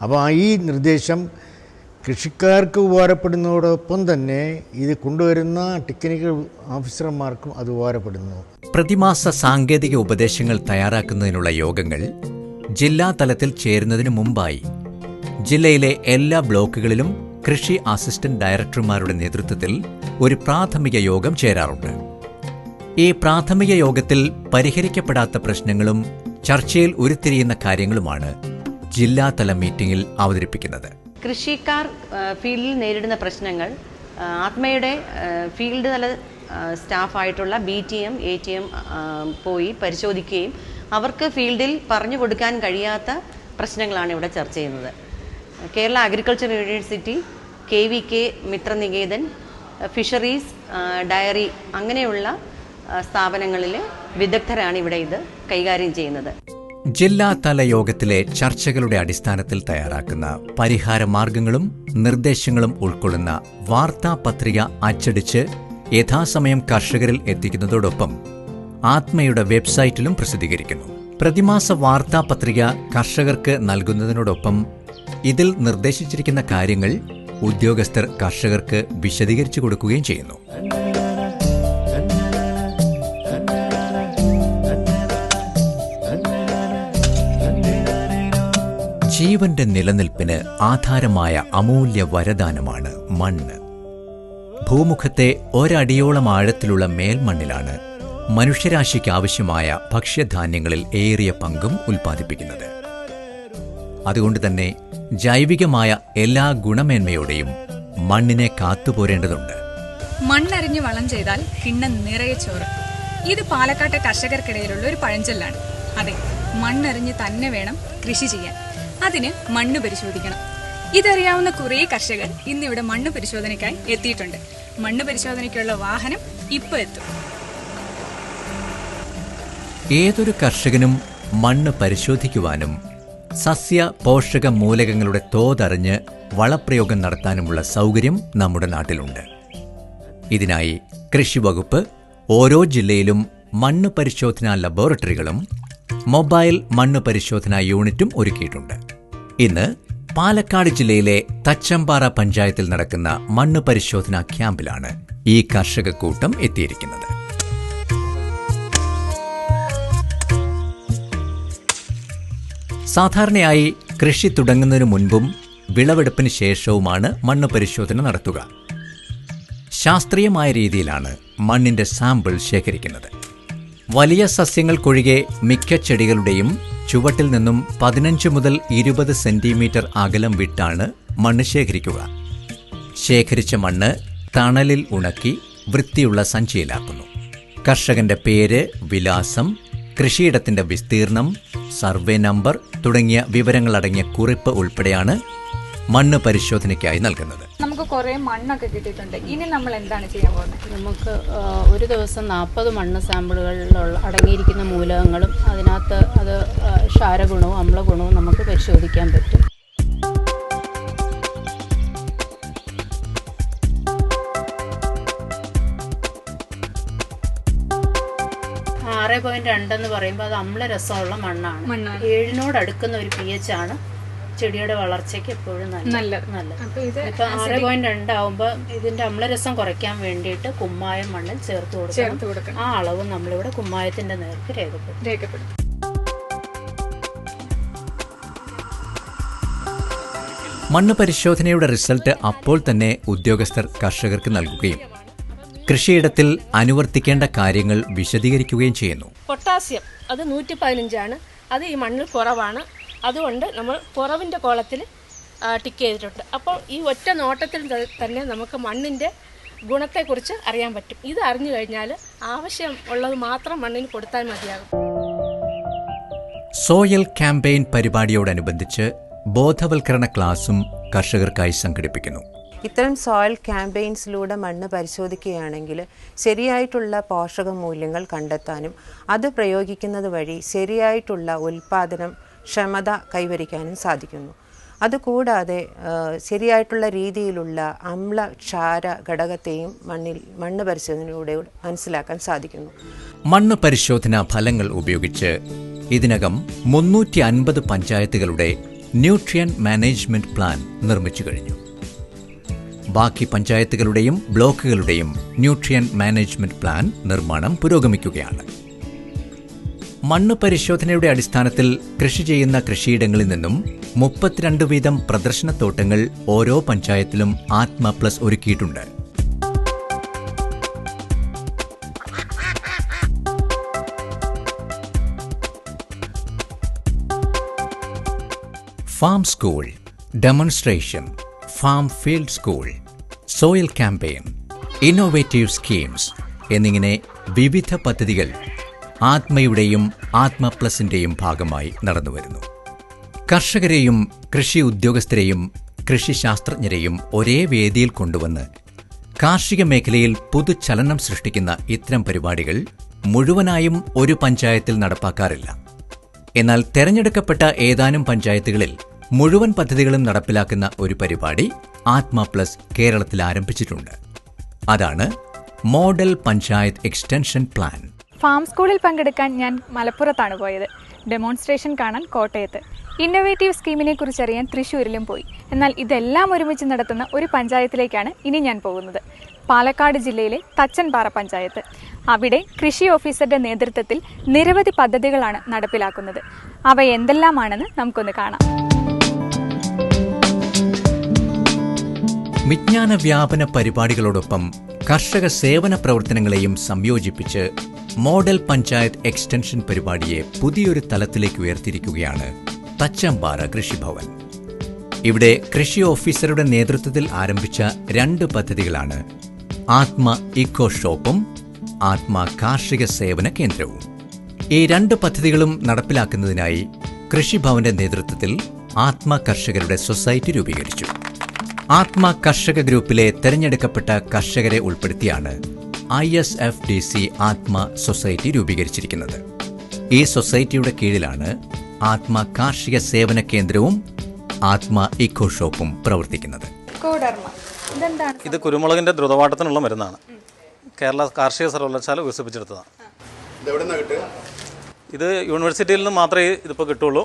അപ്പോൾ ഈ നിർദ്ദേശം കൃഷിക്കാർക്ക് ഉപകാരപ്പെടുന്നതോടൊപ്പം തന്നെ ഇത് കൊണ്ടുവരുന്ന ടെക്നിക്കൽ ഓഫീസർമാർക്കും അത് ഉപകാരപ്പെടുന്നു. പ്രതിമാസ സാങ്കേതിക ഉപദേശങ്ങൾ തയ്യാറാക്കുന്നതിനുള്ള യോഗങ്ങൾ ജില്ലാ തലത്തിൽ ചേരുന്നതിനു മുമ്പായി ജില്ലയിലെ എല്ലാ ബ്ലോക്കുകളിലും കൃഷി അസിസ്റ്റന്റ് ഡയറക്ടർമാരുടെ നേതൃത്വത്തിൽ ഒരു പ്രാഥമിക യോഗം ചേരാറുണ്ട്. ഈ പ്രാഥമിക യോഗത്തിൽ പരിഹരിക്കപ്പെടാത്ത പ്രശ്നങ്ങളും ചർച്ചയിൽ ഉരുത്തിരിയുന്ന കാര്യങ്ങളുമാണ് ജില്ലാതല മീറ്റിംഗിൽ അവതരിപ്പിക്കുന്നത്. കൃഷിക്കാർ ഫീൽഡിൽ നേരിടുന്ന പ്രശ്നങ്ങൾ ആത്മയുടെ ഫീൽഡ് തല സ്റ്റാഫായിട്ടുള്ള BTM, ATM പോയി പരിശോധിക്കുകയും അവർക്ക് ഫീൽഡിൽ പറഞ്ഞു കൊടുക്കാൻ കഴിയാത്ത പ്രശ്നങ്ങളാണ് ഇവിടെ ചർച്ച ചെയ്യുന്നത്. Kerala agriculture university, KVK Mitraniketan, fisheries, dairy അങ്ങനെയുള്ള സ്ഥാപനങ്ങളിലെ വിദഗ്ധരാണ് ഇവിടെ ഇത് കൈകാര്യം ചെയ്യുന്നത്. ജില്ലാതല യോഗത്തിലെ ചർച്ചകളുടെ അടിസ്ഥാനത്തിൽ തയ്യാറാക്കുന്ന പരിഹാര മാർഗങ്ങളും നിർദ്ദേശങ്ങളും ഉൾക്കൊള്ളുന്ന വാർത്താപത്രിക അച്ചടിച്ച് യഥാസമയം കർഷകരിൽ എത്തിക്കുന്നതോടൊപ്പം ആത്മയുടെ വെബ്സൈറ്റിലും പ്രസിദ്ധീകരിക്കുന്നു. പ്രതിമാസ വാർത്താപത്രിക കർഷകർക്ക് നൽകുന്നതിനോടൊപ്പം ഇതിൽ നിർദ്ദേശിച്ചിരിക്കുന്ന കാര്യങ്ങൾ ഉദ്യോഗസ്ഥർ കർഷകർക്ക് വിശദീകരിച്ചു കൊടുക്കുകയും ചെയ്യുന്നു. ജീവന്റെ നിലനിൽപ്പിന് ആധാരമായ അമൂല്യ വരദാനമാണ് മണ്ണ്. ഭൂമുഖത്തെ ഒരടിയോളം ആഴത്തിലുള്ള മേൽമണ്ണിലാണ് മനുഷ്യരാശിക്ക് ആവശ്യമായ ഭക്ഷ്യധാന്യങ്ങളിൽ ഏറിയ പങ്കും ഉൽപ്പാദിപ്പിക്കുന്നത്. അതുകൊണ്ട് തന്നെ ജൈവികമായ എല്ലാ ഗുണമേന്മയോടെയും മണ്ണിനെ കാത്തുപോരേണ്ടതുണ്ട്. മണ്ണറിഞ്ഞ് വളം ചെയ്താൽ കിണ്ണം നിറയെ ചോറ്. ഇത് പാലക്കാട്ടെ കർഷകർക്കിടയിലുള്ള ഒരു പഴഞ്ചൊല്ലാണ്. അതെ, മണ്ണറിഞ്ഞ് തന്നെ വേണം കൃഷി ചെയ്യാൻ. അതിന് മണ്ണ് പരിശോധിക്കണം. ഇതറിയാവുന്ന കുറേ കർഷകർ ഇന്നിവിടെ മണ്ണ് പരിശോധനയ്ക്കായി എത്തിയിട്ടുണ്ട്. മണ്ണ് പരിശോധനയ്ക്കുള്ള വാഹനം ഇപ്പോൾ എത്തും. ഏതൊരു കർഷകനും മണ്ണ് പരിശോധിക്കുവാനും സസ്യ പോഷക മൂലകങ്ങളുടെ തോതറിഞ്ഞ് വളപ്രയോഗം നടത്താനുമുള്ള സൗകര്യം നമ്മുടെ നാട്ടിലുണ്ട്. ഇതിനായി കൃഷിവകുപ്പ് ഓരോ ജില്ലയിലും മണ്ണ് പരിശോധനാ ലബോറട്ടറികളും മൊബൈൽ മണ്ണ് പരിശോധനാ യൂണിറ്റും ഒരുക്കിയിട്ടുണ്ട്. ഇന്ന് പാലക്കാട് ജില്ലയിലെ തച്ചമ്പാറ പഞ്ചായത്തിൽ നടക്കുന്ന മണ്ണ് പരിശോധനാ ക്യാമ്പിലാണ് ഈ കർഷക കൂട്ടം എത്തിയിരിക്കുന്നത്. സാധാരണയായി കൃഷി തുടങ്ങുന്നതിനു മുൻപും വിളവെടുപ്പിന് ശേഷവുമാണ് മണ്ണ് പരിശോധന നടത്തുക. ശാസ്ത്രീയമായ രീതിയിലാണ് മണ്ണിന്റെ സാമ്പിൾ ശേഖരിക്കുന്നത്. വലിയ സസ്യങ്ങൾക്കൊഴികെ മിക്ക ചെടികളുടെയും ചുവട്ടിൽ നിന്നും 15 മുതൽ 20 സെന്റിമീറ്റർ അകലം വിട്ടാണ് മണ്ണ് ശേഖരിക്കുക. ശേഖരിച്ച മണ്ണ് തണലിൽ ഉണക്കി വൃത്തിയുള്ള സഞ്ചിയിലാക്കുന്നു. കർഷകന്റെ പേര്, വിലാസം, കൃഷിയിടത്തിന്റെ വിസ്തീർണം, സർവേ നമ്പർ തുടങ്ങിയ വിവരങ്ങളടങ്ങിയ കുറിപ്പ് ഉൾപ്പെടെയാണ് മണ്ണ് പരിശോധനയ്ക്കായി നൽകുന്നത്. നമുക്ക് കുറേ മണ്ണൊക്കെ കിട്ടിയിട്ടുണ്ട്. ഇനി നമ്മൾ എന്താണ് ചെയ്യാൻ പോകുന്നത്? നമുക്ക് ഒരു ദിവസം 40 മണ്ണ് സാമ്പിളുകളിലുള്ള അടങ്ങിയിരിക്കുന്ന മൂലകങ്ങളും അതിനകത്ത് അത് ക്ഷാരഗുണവും അമ്ലഗുണവും നമുക്ക് പരിശോധിക്കാൻ പറ്റും. ആറ് 6.2 എന്ന് പറയുമ്പോൾ അത് അമ്ലരസമുള്ള മണ്ണാണ്. 7 അടുക്കുന്ന ഒരു pH ആണ് ചെടിയുടെ വളർച്ചയ്ക്ക് എപ്പോഴും നല്ലത്. ഇപ്പൊ 6.2 ആവുമ്പോൾ ഇതിന്റെ അമ്ലരസം കുറയ്ക്കാൻ വേണ്ടിയിട്ട് കുമ്മായം മണ്ണിൽ ചേർത്ത് കൊടുക്കണം. ആ അളവ് നമ്മളിവിടെ കുമ്മായത്തിന്റെ നേർക്ക് രേഖപ്പെടുത്തും. മണ്ണ് പരിശോധനയുടെ റിസൾട്ട് അപ്പോൾ തന്നെ ഉദ്യോഗസ്ഥർ കർഷകർക്ക് നൽകുകയും കൃഷിയിടത്തിൽ അനുവർത്തിക്കേണ്ട കാര്യങ്ങൾ വിശദീകരിക്കുകയും ചെയ്യുന്നു. പൊട്ടാസ്യം അത് 115 ആണ്. അത് ഈ മണ്ണിൽ കുറവാണ്. അതുകൊണ്ട് നമ്മൾ കുറവിൻ്റെ കോളത്തിൽ ടിക്ക് ചെയ്തിട്ടുണ്ട്. അപ്പോൾ ഈ ഒറ്റ നോട്ടത്തിൽ തന്നെ നമുക്ക് മണ്ണിൻ്റെ ഗുണത്തെക്കുറിച്ച് അറിയാൻ പറ്റും. ഇത് അറിഞ്ഞു കഴിഞ്ഞാൽ ആവശ്യം ഉള്ളത് മാത്രം മണ്ണിന് കൊടുത്താൽ മതിയാകും. സോയിൽ ക്യാമ്പയിൻ പരിപാടിയോടനുബന്ധിച്ച് ബോധവൽക്കരണ ക്ലാസും കർഷകർക്കായി സംഘടിപ്പിക്കുന്നു. ഇത്തരം സോയിൽ ക്യാമ്പയിൻസിലൂടെ മണ്ണ് പരിശോധിക്കുകയാണെങ്കിൽ ശരിയായിട്ടുള്ള പോഷക മൂല്യങ്ങൾ കണ്ടെത്താനും അത് പ്രയോഗിക്കുന്നത് വഴി ശരിയായിട്ടുള്ള ഉൽപ്പാദനം ക്ഷമത കൈവരിക്കാനും സാധിക്കുന്നു. അതുകൂടാതെ ശരിയായിട്ടുള്ള രീതിയിലുള്ള അമ്ല ക്ഷാര ഘടകത്തെയും മണ്ണ് പരിശോധനയിലൂടെ മനസ്സിലാക്കാൻ സാധിക്കുന്നു. മണ്ണ് പരിശോധനാ ഫലങ്ങൾ ഉപയോഗിച്ച് ഇതിനകം 350 പഞ്ചായത്തുകളുടെ ന്യൂട്രിയൻ മാനേജ്മെന്റ് പ്ലാൻ നിർമ്മിച്ചു കഴിഞ്ഞു. ബാക്കി പഞ്ചായത്തുകളുടെയും ബ്ലോക്കുകളുടെയും ന്യൂട്രിയൻ മാനേജ്മെന്റ് പ്ലാൻ നിർമ്മാണം പുരോഗമിക്കുകയാണ്. മണ്ണ് പരിശോധനയുടെ അടിസ്ഥാനത്തിൽ കൃഷി ചെയ്യുന്ന കൃഷിയിടങ്ങളിൽ നിന്നും 32 വീതം പ്രദർശനത്തോട്ടങ്ങൾ ഓരോ പഞ്ചായത്തിലും ആത്മ പ്ലസ് ഒരുക്കിയിട്ടുണ്ട്. Farm school, demonstration, farm field school, soil campaign, innovative schemes എന്നിങ്ങനെ വിവിധ പദ്ധതികൾ ആത്മയുടെയും ആത്മ പ്ലസിന്റെയും ഭാഗമായി നടന്നുവരുന്നു. കർഷകരെയും കൃഷി ഉദ്യോഗസ്ഥരെയും കൃഷിശാസ്ത്രജ്ഞരെയും ഒരേ വേദിയിൽ കൊണ്ടുവന്ന് കാർഷിക മേഖലയിൽ പുതുചലനം സൃഷ്ടിക്കുന്ന ഇത്തരം പരിപാടികൾ മുഴുവനായും ഒരു പഞ്ചായത്തിൽ നടപ്പാക്കാറില്ല. എന്നാൽ തെരഞ്ഞെടുക്കപ്പെട്ട ഏതാനും പഞ്ചായത്തുകളിൽ മുഴുവൻ പദ്ധതികളും നടപ്പിലാക്കുന്ന ഒരു പരിപാടി ആത്മ പ്ലസ് കേരളത്തിൽ ആരംഭിച്ചിട്ടുണ്ട്. അതാണ് model panchayat extension plan. Farm സ്കൂളിൽ പങ്കെടുക്കാൻ ഞാൻ മലപ്പുറത്താണ് പോയത്. ഡെമോൺസ്ട്രേഷൻ കാണാൻ കോട്ടയത്ത്. ഇന്നോവേറ്റീവ് സ്കീമിനെ കുറിച്ച് അറിയാൻ തൃശ്ശൂരിലും പോയി. എന്നാൽ ഇതെല്ലാം ഒരുമിച്ച് നടത്തുന്ന ഒരു പഞ്ചായത്തിലേക്കാണ് ഇനി ഞാൻ പോകുന്നത്. പാലക്കാട് ജില്ലയിലെ തച്ചൻപാറ പഞ്ചായത്ത്. അവിടെ കൃഷി ഓഫീസറുടെ നേതൃത്വത്തിൽ നിരവധി പദ്ധതികളാണ് നടപ്പിലാക്കുന്നത്. അവ എന്തെല്ലാമാണെന്ന് നമുക്കൊന്ന് കാണാം. വിജ്ഞാന വ്യാപന പരിപാടികളോടൊപ്പം കർഷക സേവന പ്രവർത്തനങ്ങളെയും സംയോജിപ്പിച്ച് മോഡൽ പഞ്ചായത്ത് എക്സ്റ്റൻഷൻ പരിപാടിയെ പുതിയൊരു തലത്തിലേക്ക് ഉയർത്തിയിരിക്കുകയാണ് തച്ചമ്പാറ കൃഷിഭവൻ. ഇവിടെ കൃഷി ഓഫീസറുടെ നേതൃത്വത്തിൽ ആരംഭിച്ച 2 പദ്ധതികളാണ് ആത്മ ഇക്കോ ഷോപ്പും ആത്മ കാർഷിക സേവന കേന്ദ്രവും. ഈ 2 പദ്ധതികളും നടപ്പിലാക്കുന്നതിനായി കൃഷിഭവന്റെ നേതൃത്വത്തിൽ ആത്മ കർഷകരുടെ സൊസൈറ്റി രൂപീകരിച്ചു. ആത്മ കർഷക ഗ്രൂപ്പിലെ തെരഞ്ഞെടുക്കപ്പെട്ട കർഷകരെ ഉൾപ്പെടുത്തിയാണ് ISFDC ആത്മ സൊസൈറ്റി രൂപീകരിച്ചിരിക്കുന്നത്. ഈ സൊസൈറ്റിയുടെ കീഴിലാണ് ആത്മ കാർഷിക സേവന കേന്ദ്രവും ആത്മ ഇക്കോ ഷോപ്പും പ്രവർത്തിക്കുന്നത്. ഇത് കുരുമുളകിന്റെ ദ്രുതവാട്ടത്തിനുള്ള മരുന്നാണ്. കേരള കാർഷിക സർവകലാശാല വികസിപ്പിച്ചെടുത്തതാണ്. ഇത് യൂണിവേഴ്സിറ്റിയിൽ നിന്ന് മാത്രമേ ഇതിപ്പോൾ കിട്ടുള്ളൂ.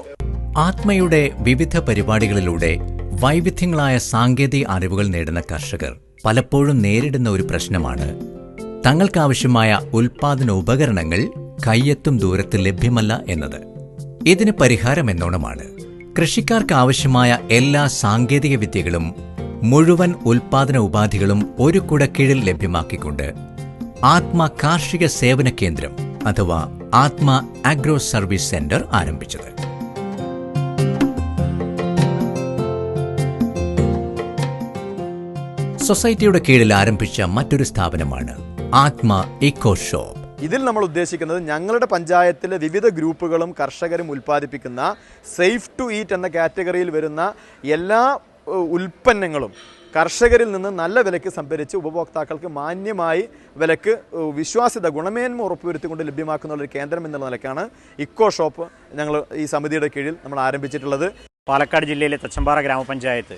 ആത്മയുടെ വിവിധ പരിപാടികളിലൂടെ വൈവിധ്യങ്ങളായ സാങ്കേതിക അറിവുകൾ നേടുന്ന കർഷകർ പലപ്പോഴും നേരിടുന്ന ഒരു പ്രശ്നമാണ് തങ്ങൾക്കാവശ്യമായ ഉൽപാദന ഉപകരണങ്ങൾ കയ്യെത്തും ദൂരത്ത് ലഭ്യമല്ല എന്നത്. ഇതിന് പരിഹാരം എന്നോണമാണ് കൃഷിക്കാർക്ക് ആവശ്യമായ എല്ലാ സാങ്കേതിക വിദ്യകളും മുഴുവൻ ഉൽപാദന ഉപാധികളും ഒരു കുടക്കീഴിൽ ലഭ്യമാക്കിക്കൊണ്ട് ആത്മ കാർഷിക സേവന കേന്ദ്രം അഥവാ ആത്മ അഗ്രോ സർവീസ് സെന്റർ ആരംഭിച്ചത്. സൊസൈറ്റിയുടെ കീഴിൽ ആരംഭിച്ച മറ്റൊരു സ്ഥാപനമാണ് ആത്മ ഇക്കോ ഷോപ്പ്. ഇതിൽ നമ്മൾ ഉദ്ദേശിക്കുന്നത് ഞങ്ങളുടെ പഞ്ചായത്തിലെ വിവിധ ഗ്രൂപ്പുകളും കർഷകരും ഉൽപ്പാദിപ്പിക്കുന്ന സേഫ് ടു ഈറ്റ് എന്ന കാറ്റഗറിയിൽ വരുന്ന എല്ലാ ഉൽപ്പന്നങ്ങളും കർഷകരിൽ നിന്ന് നല്ല വിലയ്ക്ക് സംഭരിച്ച് ഉപഭോക്താക്കൾക്ക് മാന്യമായി വിലക്ക് വിശ്വാസ്യത ഗുണമേന്മ ഉറപ്പുവരുത്തിക്കൊണ്ട് ലഭ്യമാക്കുന്ന ഒരു കേന്ദ്രം എന്നുള്ള നിലയ്ക്കാണ് ഇക്കോ ഷോപ്പ് ഞങ്ങൾ ഈ സമിതിയുടെ കീഴിൽ നമ്മൾ ആരംഭിച്ചിട്ടുള്ളത്. പാലക്കാട് ജില്ലയിലെ തച്ചമ്പാറ ഗ്രാമപഞ്ചായത്ത്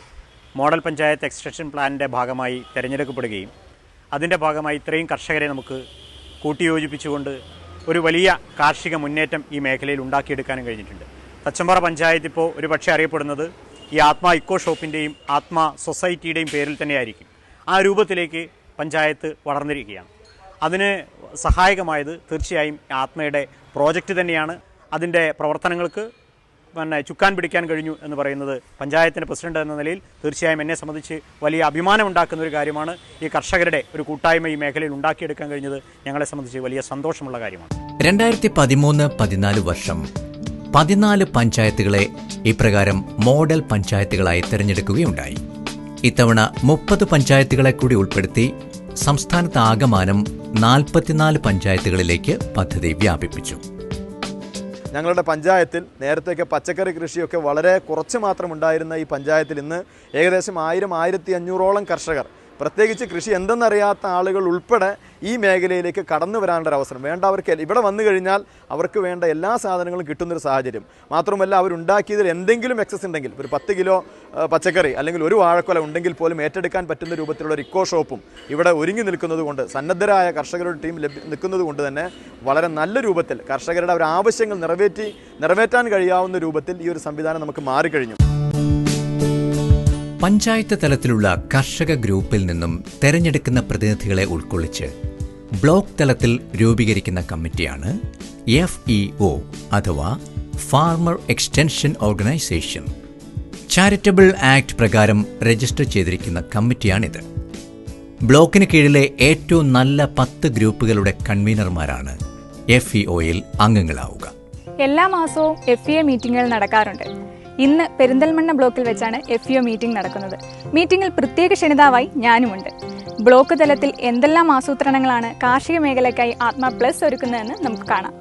മോഡൽ പഞ്ചായത്ത് എക്സ്റ്റൻഷൻ പ്ലാനിൻ്റെ ഭാഗമായി തിരഞ്ഞെടുക്കപ്പെടുകയും അതിൻ്റെ ഭാഗമായി ഇത്രയും കർഷകരെ നമുക്ക് കൂട്ടിയോജിപ്പിച്ചുകൊണ്ട് ഒരു വലിയ കാർഷിക മുന്നേറ്റം ഈ മേഖലയിൽ ഉണ്ടാക്കിയെടുക്കാനും കഴിഞ്ഞിട്ടുണ്ട്. തച്ചമ്പാറ പഞ്ചായത്ത് ഇപ്പോൾ ഒരു പക്ഷേ അറിയപ്പെടുന്നത് ഈ ആത്മ ഇക്കോ ഷോപ്പിൻ്റെയും ആത്മ സൊസൈറ്റിയുടെയും പേരിൽ തന്നെയായിരിക്കും. ആ രൂപത്തിലേക്ക് പഞ്ചായത്ത് വളർന്നിരിക്കുകയാണ്. അതിന് സഹായകമായത് തീർച്ചയായും ആത്മയുടെ പ്രോജക്റ്റ് തന്നെയാണ്. അതിൻ്റെ പ്രവർത്തനങ്ങൾക്ക് ചുക്കാൻ പിടിക്കാൻ കഴിഞ്ഞു എന്ന് പറയുന്നത് പഞ്ചായത്തിൻ്റെ പ്രസിഡന്റ് എന്ന നിലയിൽ തീർച്ചയായും എന്നെ സംബന്ധിച്ച് വലിയ അഭിമാനമുണ്ടാക്കുന്ന ഒരു കാര്യമാണ്. ഈ കർഷകരുടെ ഒരു കൂട്ടായ്മ ഈ മേഖലയിൽ ഉണ്ടാക്കിയെടുക്കാൻ കഴിഞ്ഞത് ഞങ്ങളെ സംബന്ധിച്ച് വലിയ സന്തോഷമുള്ള കാര്യമാണ്. 2013-14 വർഷം 14 പഞ്ചായത്തുകളെ ഇപ്രകാരം മോഡൽ പഞ്ചായത്തുകളായി തിരഞ്ഞെടുക്കുകയുണ്ടായി. ഇത്തവണ 30 പഞ്ചായത്തുകളെ കൂടി ഉൾപ്പെടുത്തി സംസ്ഥാനത്ത് ആകമാനം 44 പഞ്ചായത്തുകളിലേക്ക് പദ്ധതി വ്യാപിപ്പിച്ചു. ഞങ്ങളുടെ പഞ്ചായത്തിൽ നേരത്തെയൊക്കെ പച്ചക്കറി കൃഷിയൊക്കെ വളരെ കുറച്ച് മാത്രം ഉണ്ടായിരുന്ന ഈ പഞ്ചായത്തിൽ ഇന്ന് ഏകദേശം 1000-1500ഓളം കർഷകർ, പ്രത്യേകിച്ച് കൃഷി എന്തെന്നറിയാത്ത ആളുകൾ ഉൾപ്പെടെ ഈ മേഖലയിലേക്ക് കടന്നു വരാനുള്ള അവസരം വേണ്ടവർക്ക് ഇവിടെ വന്നു കഴിഞ്ഞാൽ അവർക്ക് വേണ്ട എല്ലാ സാധനങ്ങളും കിട്ടുന്നൊരു സാഹചര്യം. മാത്രമല്ല അവരുണ്ടാക്കിയതിൽ എന്തെങ്കിലും എക്സസ് ഉണ്ടെങ്കിൽ ഒരു 10 കിലോ പച്ചക്കറി അല്ലെങ്കിൽ ഒരു വാഴക്കൊല ഉണ്ടെങ്കിൽ പോലും ഏറ്റെടുക്കാൻ പറ്റുന്ന രൂപത്തിലുള്ള ഒരു ഇക്കോ ഷോപ്പും ഇവിടെ ഒരുങ്ങി നിൽക്കുന്നത് കൊണ്ട്, സന്നദ്ധരായ കർഷകരുടെ ടീം നിൽക്കുന്നത് കൊണ്ട് തന്നെ വളരെ നല്ല രൂപത്തിൽ കർഷകരുടെ അവർ ആവശ്യങ്ങൾ നിറവേറ്റാൻ കഴിയാവുന്ന രൂപത്തിൽ ഈ ഒരു സംവിധാനം നമുക്ക് മാറിക്കഴിഞ്ഞു. പഞ്ചായത്ത് തലത്തിലുള്ള കർഷക ഗ്രൂപ്പിൽ നിന്നും തെരഞ്ഞെടുക്കുന്ന പ്രതിനിധികളെ ഉൾക്കൊള്ളിച്ച് ബ്ലോക്ക് തലത്തിൽ രൂപീകരിക്കുന്ന കമ്മിറ്റിയാണ് FEO അഥവാ farmer extension organisation. Charitable act പ്രകാരം രജിസ്റ്റർ ചെയ്തിരിക്കുന്ന കമ്മിറ്റിയാണിത്. ബ്ലോക്കിന് കീഴിലെ ഏറ്റവും നല്ല 10 ഗ്രൂപ്പുകളുടെ കൺവീനർമാരാണ് FEOയിൽ അംഗങ്ങളാവുക. എല്ലാ മാസവും FEO മീറ്റിംഗുകൾ നടക്കാറുണ്ട്. ഇന്ന് പെരിന്തൽമണ്ണ ബ്ലോക്കിൽ വെച്ചാണ് FEO മീറ്റിംഗ് നടക്കുന്നത്. മീറ്റിംഗിൽ പ്രത്യേക ക്ഷണിതാവായി ഞാനുമുണ്ട്. ബ്ലോക്ക് തലത്തിൽ എന്തെല്ലാം ആസൂത്രണങ്ങളാണ് കാർഷിക മേഖലയ്ക്കായി ആത്മ പ്ലസ് ഒരുക്കുന്നതെന്ന് നമുക്ക് കാണാം.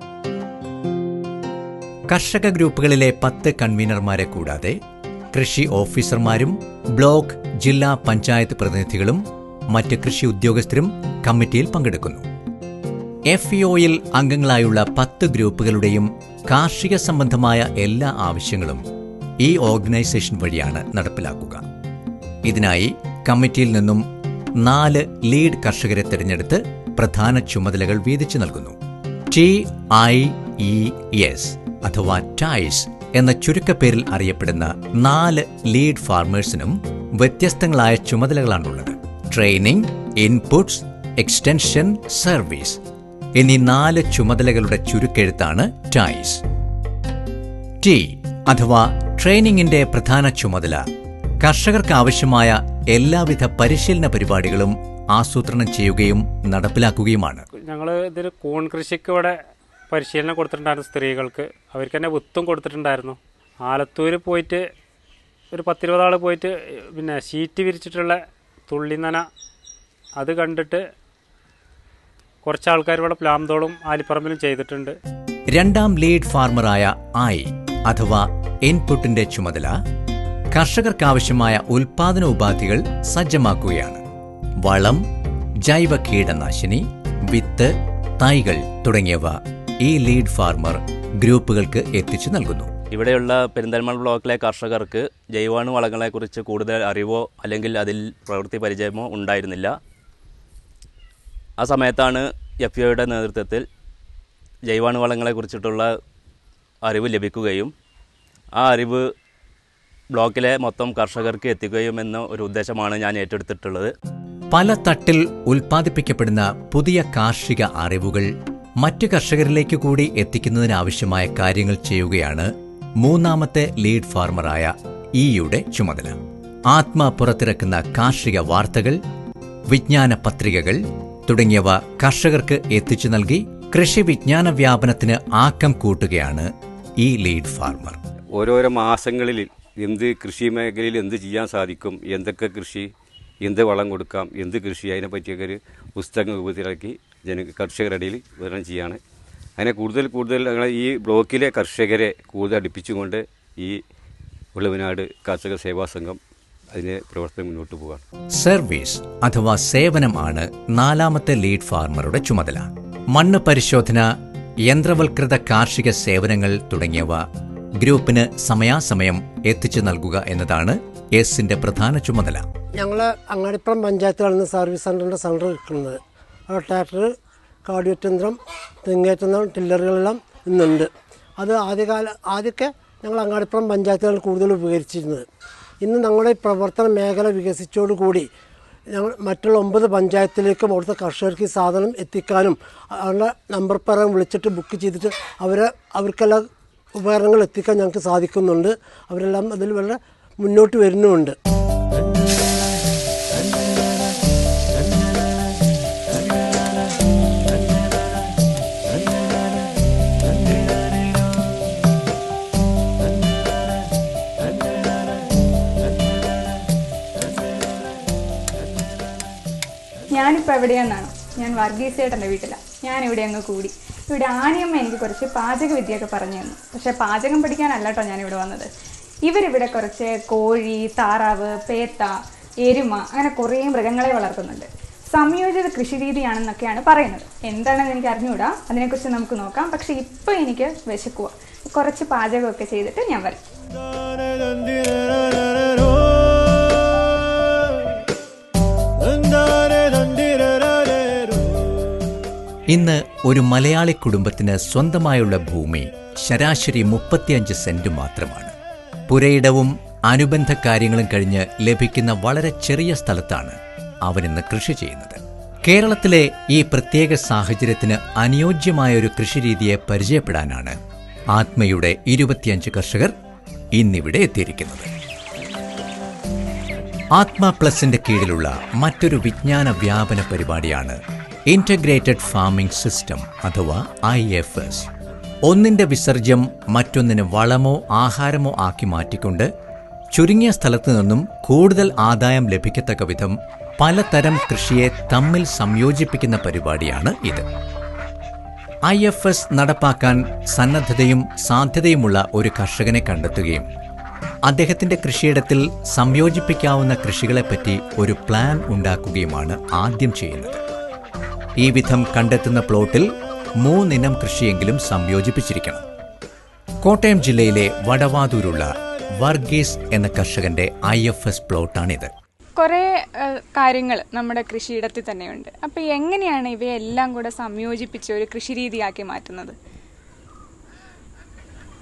കർഷക ഗ്രൂപ്പുകളിലെ 10 കൺവീനർമാരെ കൂടാതെ കൃഷി ഓഫീസർമാരും ബ്ലോക്ക്, ജില്ലാ പഞ്ചായത്ത് പ്രതിനിധികളും മറ്റ് കൃഷി ഉദ്യോഗസ്ഥരും കമ്മിറ്റിയിൽ പങ്കെടുക്കുന്നു. FEOയിൽ അംഗങ്ങളായുള്ള 10 ഗ്രൂപ്പുകളുടെയും കാർഷിക സംബന്ധമായ എല്ലാ ആവശ്യങ്ങളും ഈ ഓർഗനൈസേഷൻ വഴിയാണ് നടപ്പിലാക്കുക. ഇതിനായി കമ്മിറ്റിയിൽ നിന്നും 4 ലീഡ് കർഷകരെ തിരഞ്ഞെടുത്ത് പ്രധാന ചുമതലകൾ വീതിച്ചു നൽകുന്നു. TIES അഥവാ ടൈസ് എന്ന ചുരുക്കപ്പേരിൽ അറിയപ്പെടുന്ന 4 ലീഡ് ഫാർമേഴ്സിനും വ്യത്യസ്തങ്ങളായ ചുമതലകളാണുള്ളത്. ട്രെയിനിങ്, ഇൻപുട്സ്, എക്സ്റ്റൻഷൻ, സർവീസ് എന്നീ 4 ചുമതലകളുടെ ചുരുക്കെഴുത്താണ് ടൈസ്. ടി അഥവാ ട്രെയിനിങ്ങിന്റെ പ്രധാന ചുമതല കർഷകർക്ക് ആവശ്യമായ എല്ലാവിധ പരിശീലന പരിപാടികളും ആസൂത്രണം ചെയ്യുകയും നടപ്പിലാക്കുകയുമാണ്. ഞങ്ങൾ ഇതിൽ കൂൺ കൃഷിക്ക് ഇവിടെ പരിശീലനം കൊടുത്തിട്ടുണ്ടായിരുന്നു സ്ത്രീകൾക്ക്. അവർക്ക് തന്നെ വിത്തും കൊടുത്തിട്ടുണ്ടായിരുന്നു. ആലത്തൂർ പോയിട്ട് ഒരു 10-20 ആൾ പോയിട്ട് പിന്നെ ഷീറ്റ് വിരിച്ചിട്ടുള്ള തുള്ളിനന അത് കണ്ടിട്ട് കുറച്ച് ആൾക്കാർ ഇവിടെ പ്ലാംതോളും ആലിപ്പറമ്പിലും ചെയ്തിട്ടുണ്ട്. രണ്ടാം ലീഡ് ഫാർമറായ ഐ അഥവാ ഇൻപുട്ടിന്റെ ചുമതല കർഷകർക്കാവശ്യമായ ഉൽപാദന ഉപാധികൾ സജ്ജമാക്കുകയാണ്. വളം, ജൈവ കീടനാശിനി, വിത്ത്, തൈകൾ തുടങ്ങിയവ ഈ ലീഡ് ഫാർമർ ഗ്രൂപ്പുകൾക്ക് എത്തിച്ചു നൽകുന്നു. ഇവിടെയുള്ള പെരിന്തൽമണ്ണ ബ്ലോക്കിലെ കർഷകർക്ക് ജൈവാണു വളങ്ങളെക്കുറിച്ച് കൂടുതൽ അറിവോ അല്ലെങ്കിൽ അതിൽ പ്രവൃത്തി പരിചയമോ ഉണ്ടായിരുന്നില്ല. ആ സമയത്താണ് FAOയുടെ നേതൃത്വത്തിൽ ജൈവാണു വളങ്ങളെക്കുറിച്ചിട്ടുള്ള അറിവ് ലഭിക്കുകയും ആ അറിവ് ബ്ലോക്കിലെ മൊത്തം കർഷകർക്ക് എത്തിക്കുകയും എന്ന ഒരു ഉദ്ദേശമാണ് ഞാൻ ഏറ്റെടുത്തിട്ടുള്ളത്. പല തട്ടിൽ ഉൽപ്പാദിപ്പിക്കപ്പെടുന്ന പുതിയ കാർഷിക അറിവുകൾ മറ്റു കർഷകരിലേക്ക് കൂടി എത്തിക്കുന്നതിനാവശ്യമായ കാര്യങ്ങൾ ചെയ്യുകയാണ് മൂന്നാമത്തെ ലീഡ് ഫാർമറായ ഇയുടെ ചുമതല. ആത്മ പുറത്തിറക്കുന്ന കാർഷിക വാർത്തകൾ, വിജ്ഞാന പത്രികകൾ തുടങ്ങിയവ കർഷകർക്ക് എത്തിച്ചു നൽകി കൃഷി വിജ്ഞാന വ്യാപനത്തിന് ആക്കം കൂട്ടുകയാണ് ഈ ലീഡ് ഫാർമർ. ഓരോരോ മാസങ്ങളിൽ എന്ത് കൃഷി മേഖലയിൽ എന്ത് ചെയ്യാൻ സാധിക്കും, എന്തൊക്കെ കൃഷി, എന്ത് വളം കൊടുക്കാം, എന്ത് കൃഷി, അതിനെ പറ്റിയൊക്കെ ഒരു പുസ്തകം രൂപത്തിലാക്കി കർഷകരുടെ ഇടയിൽ വിതരണം ചെയ്യാണ്. അങ്ങനെ കൂടുതൽ ഞങ്ങൾ ഈ ബ്ലോക്കിലെ കർഷകരെ കൂടുതൽ അടുപ്പിച്ചുകൊണ്ട് ഈ ഉളവനാട് കർഷക സേവാ സംഘം അതിനെ പ്രവർത്തനം മുന്നോട്ട് പോകാണ്. സർവീസ് അഥവാ സേവനം ആണ് നാലാമത്തെ ലീഡ് ഫാർമറുടെ ചുമതല. മണ്ണ് പരിശോധന, യന്ത്രവൽകൃത കാർഷിക സേവനങ്ങൾ തുടങ്ങിയവ ഗ്രൂപ്പിന് സമയാസമയം എത്തിച്ചു നൽകുക എന്നതാണ് എസിന്റെ പ്രധാന ചുമതല. ഞങ്ങൾ അങ്ങാടിപ്പുറം പഞ്ചായത്തിലാണ് സർവീസ് സെൻ്ററിൻ്റെ സെൻ്റർ നിൽക്കുന്നത്. അവിടെ ട്രാക്ടർ, കാടിയേറ്റയന്ത്രം, തെങ്ങേറ്റയന്ത്രം, ടില്ലറുകളെല്ലാം ഇന്നുണ്ട്. അത് ആദ്യമൊക്കെ ഞങ്ങൾ അങ്ങാടിപ്പുറം പഞ്ചായത്തുകൾ കൂടുതൽ ഉപകരിച്ചിരുന്നത്. ഇന്ന് ഞങ്ങളുടെ പ്രവർത്തന മേഖല വികസിച്ചോടുകൂടി ഞങ്ങൾ മറ്റുള്ള 9 പഞ്ചായത്തിലേക്കും അവിടുത്തെ കർഷകർക്ക് ഈ സാധനം എത്തിക്കാനും അവരുടെ നമ്പർ പ്രകാരം വിളിച്ചിട്ട് ബുക്ക് ചെയ്തിട്ട് അവർക്കെല്ലാം ഉപകരണങ്ങൾ എത്തിക്കാൻ ഞങ്ങൾക്ക് സാധിക്കുന്നുണ്ട്. അവരെല്ലാം അതിൽ വളരെ മുന്നോട്ട് വരുന്നുമുണ്ട്. ഞാനിപ്പോൾ എവിടെയാണെന്നാണോ? ഞാൻ വർഗീസ് ചേട്ടൻ്റെ വീട്ടിലാണ്. ഞാനിവിടെ അങ്ങ് കൂടി. ഇവിടെ ആനിയമ്മ എനിക്ക് കുറച്ച് പാചക വിദ്യയൊക്കെ പറഞ്ഞു തന്നു. പക്ഷേ പാചകം പഠിക്കാനല്ല കേട്ടോ ഞാനിവിടെ വന്നത്. ഇവരിവിടെ കുറച്ച് കോഴി, താറാവ്, പേത്ത, എരുമ അങ്ങനെ കുറേ മൃഗങ്ങളെ വളർത്തുന്നുണ്ട്. സംയോജിത കൃഷി രീതിയാണെന്നൊക്കെയാണ് പറയുന്നത്. എന്താണെന്ന് എനിക്ക് അറിഞ്ഞുകൂടാ, അതിനെക്കുറിച്ച് നമുക്ക് നോക്കാം. പക്ഷേ ഇപ്പോൾ എനിക്ക് വിശക്കുക. കുറച്ച് പാചകമൊക്കെ ചെയ്തിട്ട് ഞാൻ വരാം. ഇന്ന് ഒരു മലയാളി കുടുംബത്തിന് സ്വന്തമായുള്ള ഭൂമി ശരാശരി 35 സെന്റ് മാത്രമാണ്. പുരയിടവും അനുബന്ധ കാര്യങ്ങളും കഴിഞ്ഞ് ലഭിക്കുന്ന വളരെ ചെറിയ സ്ഥലത്താണ് അവനിന്ന് കൃഷി ചെയ്യുന്നത്. കേരളത്തിലെ ഈ പ്രത്യേക സാഹചര്യത്തിന് അനുയോജ്യമായ ഒരു കൃഷിരീതിയെ പരിചയപ്പെടാനാണ് ആത്മയുടെ 25 കർഷകർ ഇന്നിവിടെ എത്തിയിരിക്കുന്നത്. ആത്മ പ്ലസിന്റെ കീഴിലുള്ള മറ്റൊരു വിജ്ഞാന വ്യാപന പരിപാടിയാണ് ഇന്റഗ്രേറ്റഡ് ഫാമിംഗ് സിസ്റ്റം അഥവാ IFS. ഒന്നിന്റെ വിസർജ്യം മറ്റൊന്നിന് വളമോ ആഹാരമോ ആക്കി മാറ്റിക്കൊണ്ട് ചുരുങ്ങിയ സ്ഥലത്തു നിന്നും കൂടുതൽ ആദായം ലഭിക്കത്തക്ക വിധം പലതരം കൃഷിയെ തമ്മിൽ സംയോജിപ്പിക്കുന്ന പരിപാടിയാണ് ഇത്. IFS നടപ്പാക്കാൻ സന്നദ്ധതയും സാധ്യതയുമുള്ള ഒരു കർഷകനെ കണ്ടെത്തുകയും അദ്ദേഹത്തിന്റെ കൃഷിയിടത്തിൽ സംയോജിപ്പിക്കാവുന്ന കൃഷികളെപ്പറ്റി ഒരു പ്ലാൻ ഉണ്ടാക്കുകയുമാണ് ആദ്യം ചെയ്യുന്നത്. ഈ വിധം കണ്ടെത്തുന്ന പ്ലോട്ടിൽ 3 ഇനം കൃഷിയെങ്കിലും സംയോജിപ്പിച്ചിരിക്കണം. കോട്ടയം ജില്ലയിലെ വടവാതൂരുള്ള വർഗീസ് എന്ന കർഷകന്റെ IFS പ്ലോട്ടാണിത്. കുറേ കാര്യങ്ങൾ നമ്മുടെ കൃഷിയിടത്തിൽ തന്നെയുണ്ട്. അപ്പോൾ എങ്ങനെയാണ് ഇവയെല്ലാം കൂടെ സംയോജിപ്പിച്ച് ഒരു കൃഷിരീതിയാക്കി മാറ്റുന്നത്?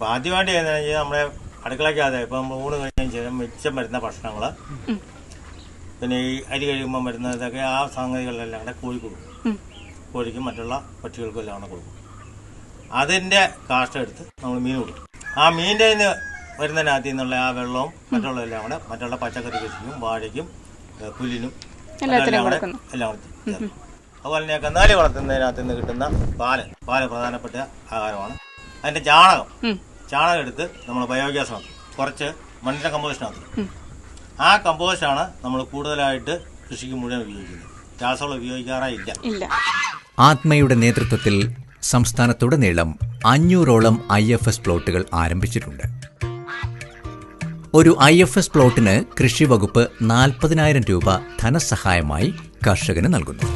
അപ്പോൾ ആദ്യമായിട്ട് ചെയ്യുന്നതെന്ന് വെച്ചാൽ നമ്മുടെ അടുക്കളയ്ക്കകത്ത് ഇപ്പം നമ്മൾ ഊണ് കഴിഞ്ഞതിന് ശേഷം മിച്ചം വരുന്ന ഭക്ഷണങ്ങൾ, പിന്നെ ഈ അരി കഴിയുമ്പോൾ വരുന്ന ഇതൊക്കെ ആ സംഗതികളെല്ലാം കൂടെ കോഴി കൊടുക്കും. കോഴിക്കും മറ്റുള്ള പക്ഷികൾക്കും എല്ലാം കൂടെ കൊടുക്കും. അതിൻ്റെ കാഷ്ടം എടുത്ത് നമ്മൾ മീൻ കൊടുക്കും. ആ മീനിൻ്റെ നിന്ന് വരുന്നതിനകത്ത് നിന്നുള്ള ആ വെള്ളവും മറ്റുള്ള എല്ലാം കൂടെ മറ്റുള്ള പച്ചക്കറി കൃഷിക്കും വാഴയ്ക്കും പുല്ലിനും എല്ലാം കൂടെ ചേർക്കും. അതുപോലെ തന്നെ കന്നാലി വളർത്തുന്നതിനകത്ത് നിന്ന് കിട്ടുന്ന പാല് പ്രധാനപ്പെട്ട ആഹാരമാണ്. അതിൻ്റെ ചാണകം എടുത്ത് നമ്മൾ ബയോഗ്യാസ് നടത്തും. കുറച്ച് മണ്ണിൻ്റെ കമ്പോസ്റ്റിനകത്ത് ആ കമ്പോസ്റ്റാണ് നമ്മൾ കൂടുതലായിട്ട് കൃഷിക്ക് മുഴുവൻ ഉപയോഗിക്കുന്നത്. രാസവളം ഉപയോഗിക്കാറില്ല. ആത്മയുടെ നേതൃത്വത്തിൽ സംസ്ഥാനത്തുടനീളം 500ഓളം IFS പ്ലോട്ടുകൾ ആരംഭിച്ചിട്ടുണ്ട്. ഒരു IFS പ്ലോട്ടിന് കൃഷി വകുപ്പ് 40,000 രൂപ ധനസഹായമായി കർഷകന് നൽകുന്നു.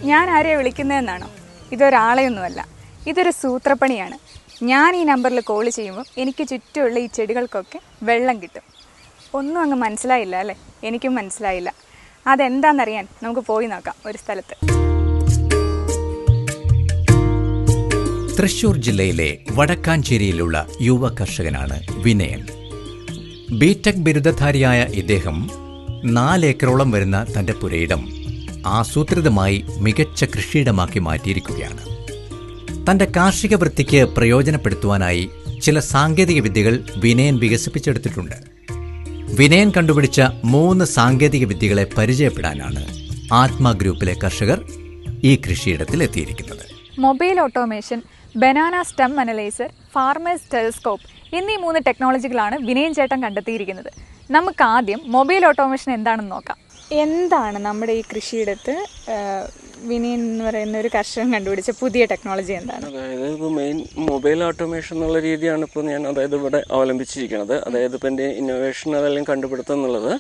ഞാൻ ആരെയാണ് വിളിക്കുന്നതെന്നാണോ? ഇതൊരാളെയൊന്നുമല്ല, ഇതൊരു സൂത്രപ്പണിയാണ്. ഞാൻ ഈ നമ്പറിൽ കോൾ ചെയ്യുമ്പോൾ എനിക്ക് ചുറ്റുമുള്ള ഈ ചെടികൾക്കൊക്കെ വെള്ളം കിട്ടും. ഒന്നും അങ്ങ് മനസ്സിലായില്ല അല്ലേ? എനിക്കും മനസ്സിലായില്ല. അതെന്താണെന്നറിയാൻ നമുക്ക് പോയി നോക്കാം ഒരു സ്ഥലത്ത്. തൃശൂർ ജില്ലയിലെ വടക്കാഞ്ചേരിയിലുള്ള യുവ കർഷകനാണ് വിനയൻ. ബിടെക് ബിരുദധാരിയായ ഇദ്ദേഹം 4 ഏക്കറോളം വരുന്ന തന്റെ പുരയിടം ആസൂത്രിതമായി മികച്ച കൃഷിയിടമാക്കി മാറ്റിയിരിക്കുകയാണ്. തന്റെ കാർഷിക വൃത്തിക്ക് പ്രയോജനപ്പെടുത്തുവാനായി ചില സാങ്കേതിക വിദ്യകൾ വിനയൻ വികസിപ്പിച്ചെടുത്തിട്ടുണ്ട്. വിനയൻ കണ്ടുപിടിച്ച 3 സാങ്കേതിക വിദ്യകളെ പരിചയപ്പെടാനാണ് ആത്മ ഗ്രൂപ്പിലെ കർഷകർ ഈ കൃഷിയിടത്തിൽ എത്തിയിരിക്കുന്നത്. Mobile automation, banana stem analyser, farmers telescope എന്നീ 3 ടെക്നോളജികളാണ് വിനയൻ ചേട്ടൻ കണ്ടെത്തിയിരിക്കുന്നത്. നമുക്ക് ആദ്യം മൊബൈൽ ഓട്ടോമേഷൻ എന്താണെന്ന് നോക്കാം. എന്താണ് നമ്മുടെ ഈ കൃഷിയിടത്ത് വിനയൻ എന്ന് പറയുന്ന ഒരു കർഷകൻ കണ്ടുപിടിച്ച പുതിയ ടെക്നോളജി എന്താണ്? അതായത് ഇപ്പോൾ മെയിൻ മൊബൈൽ ഓട്ടോമേഷൻ എന്നുള്ള രീതിയാണ് ഇപ്പോൾ ഞാൻ ഇവിടെ അവലംബിച്ചിരിക്കുന്നത്. അതായത് ഇപ്പോൾ എൻ്റെ ഇന്നോവേഷൻ അതെല്ലാം കണ്ടുപിടുത്തം എന്നുള്ളത്,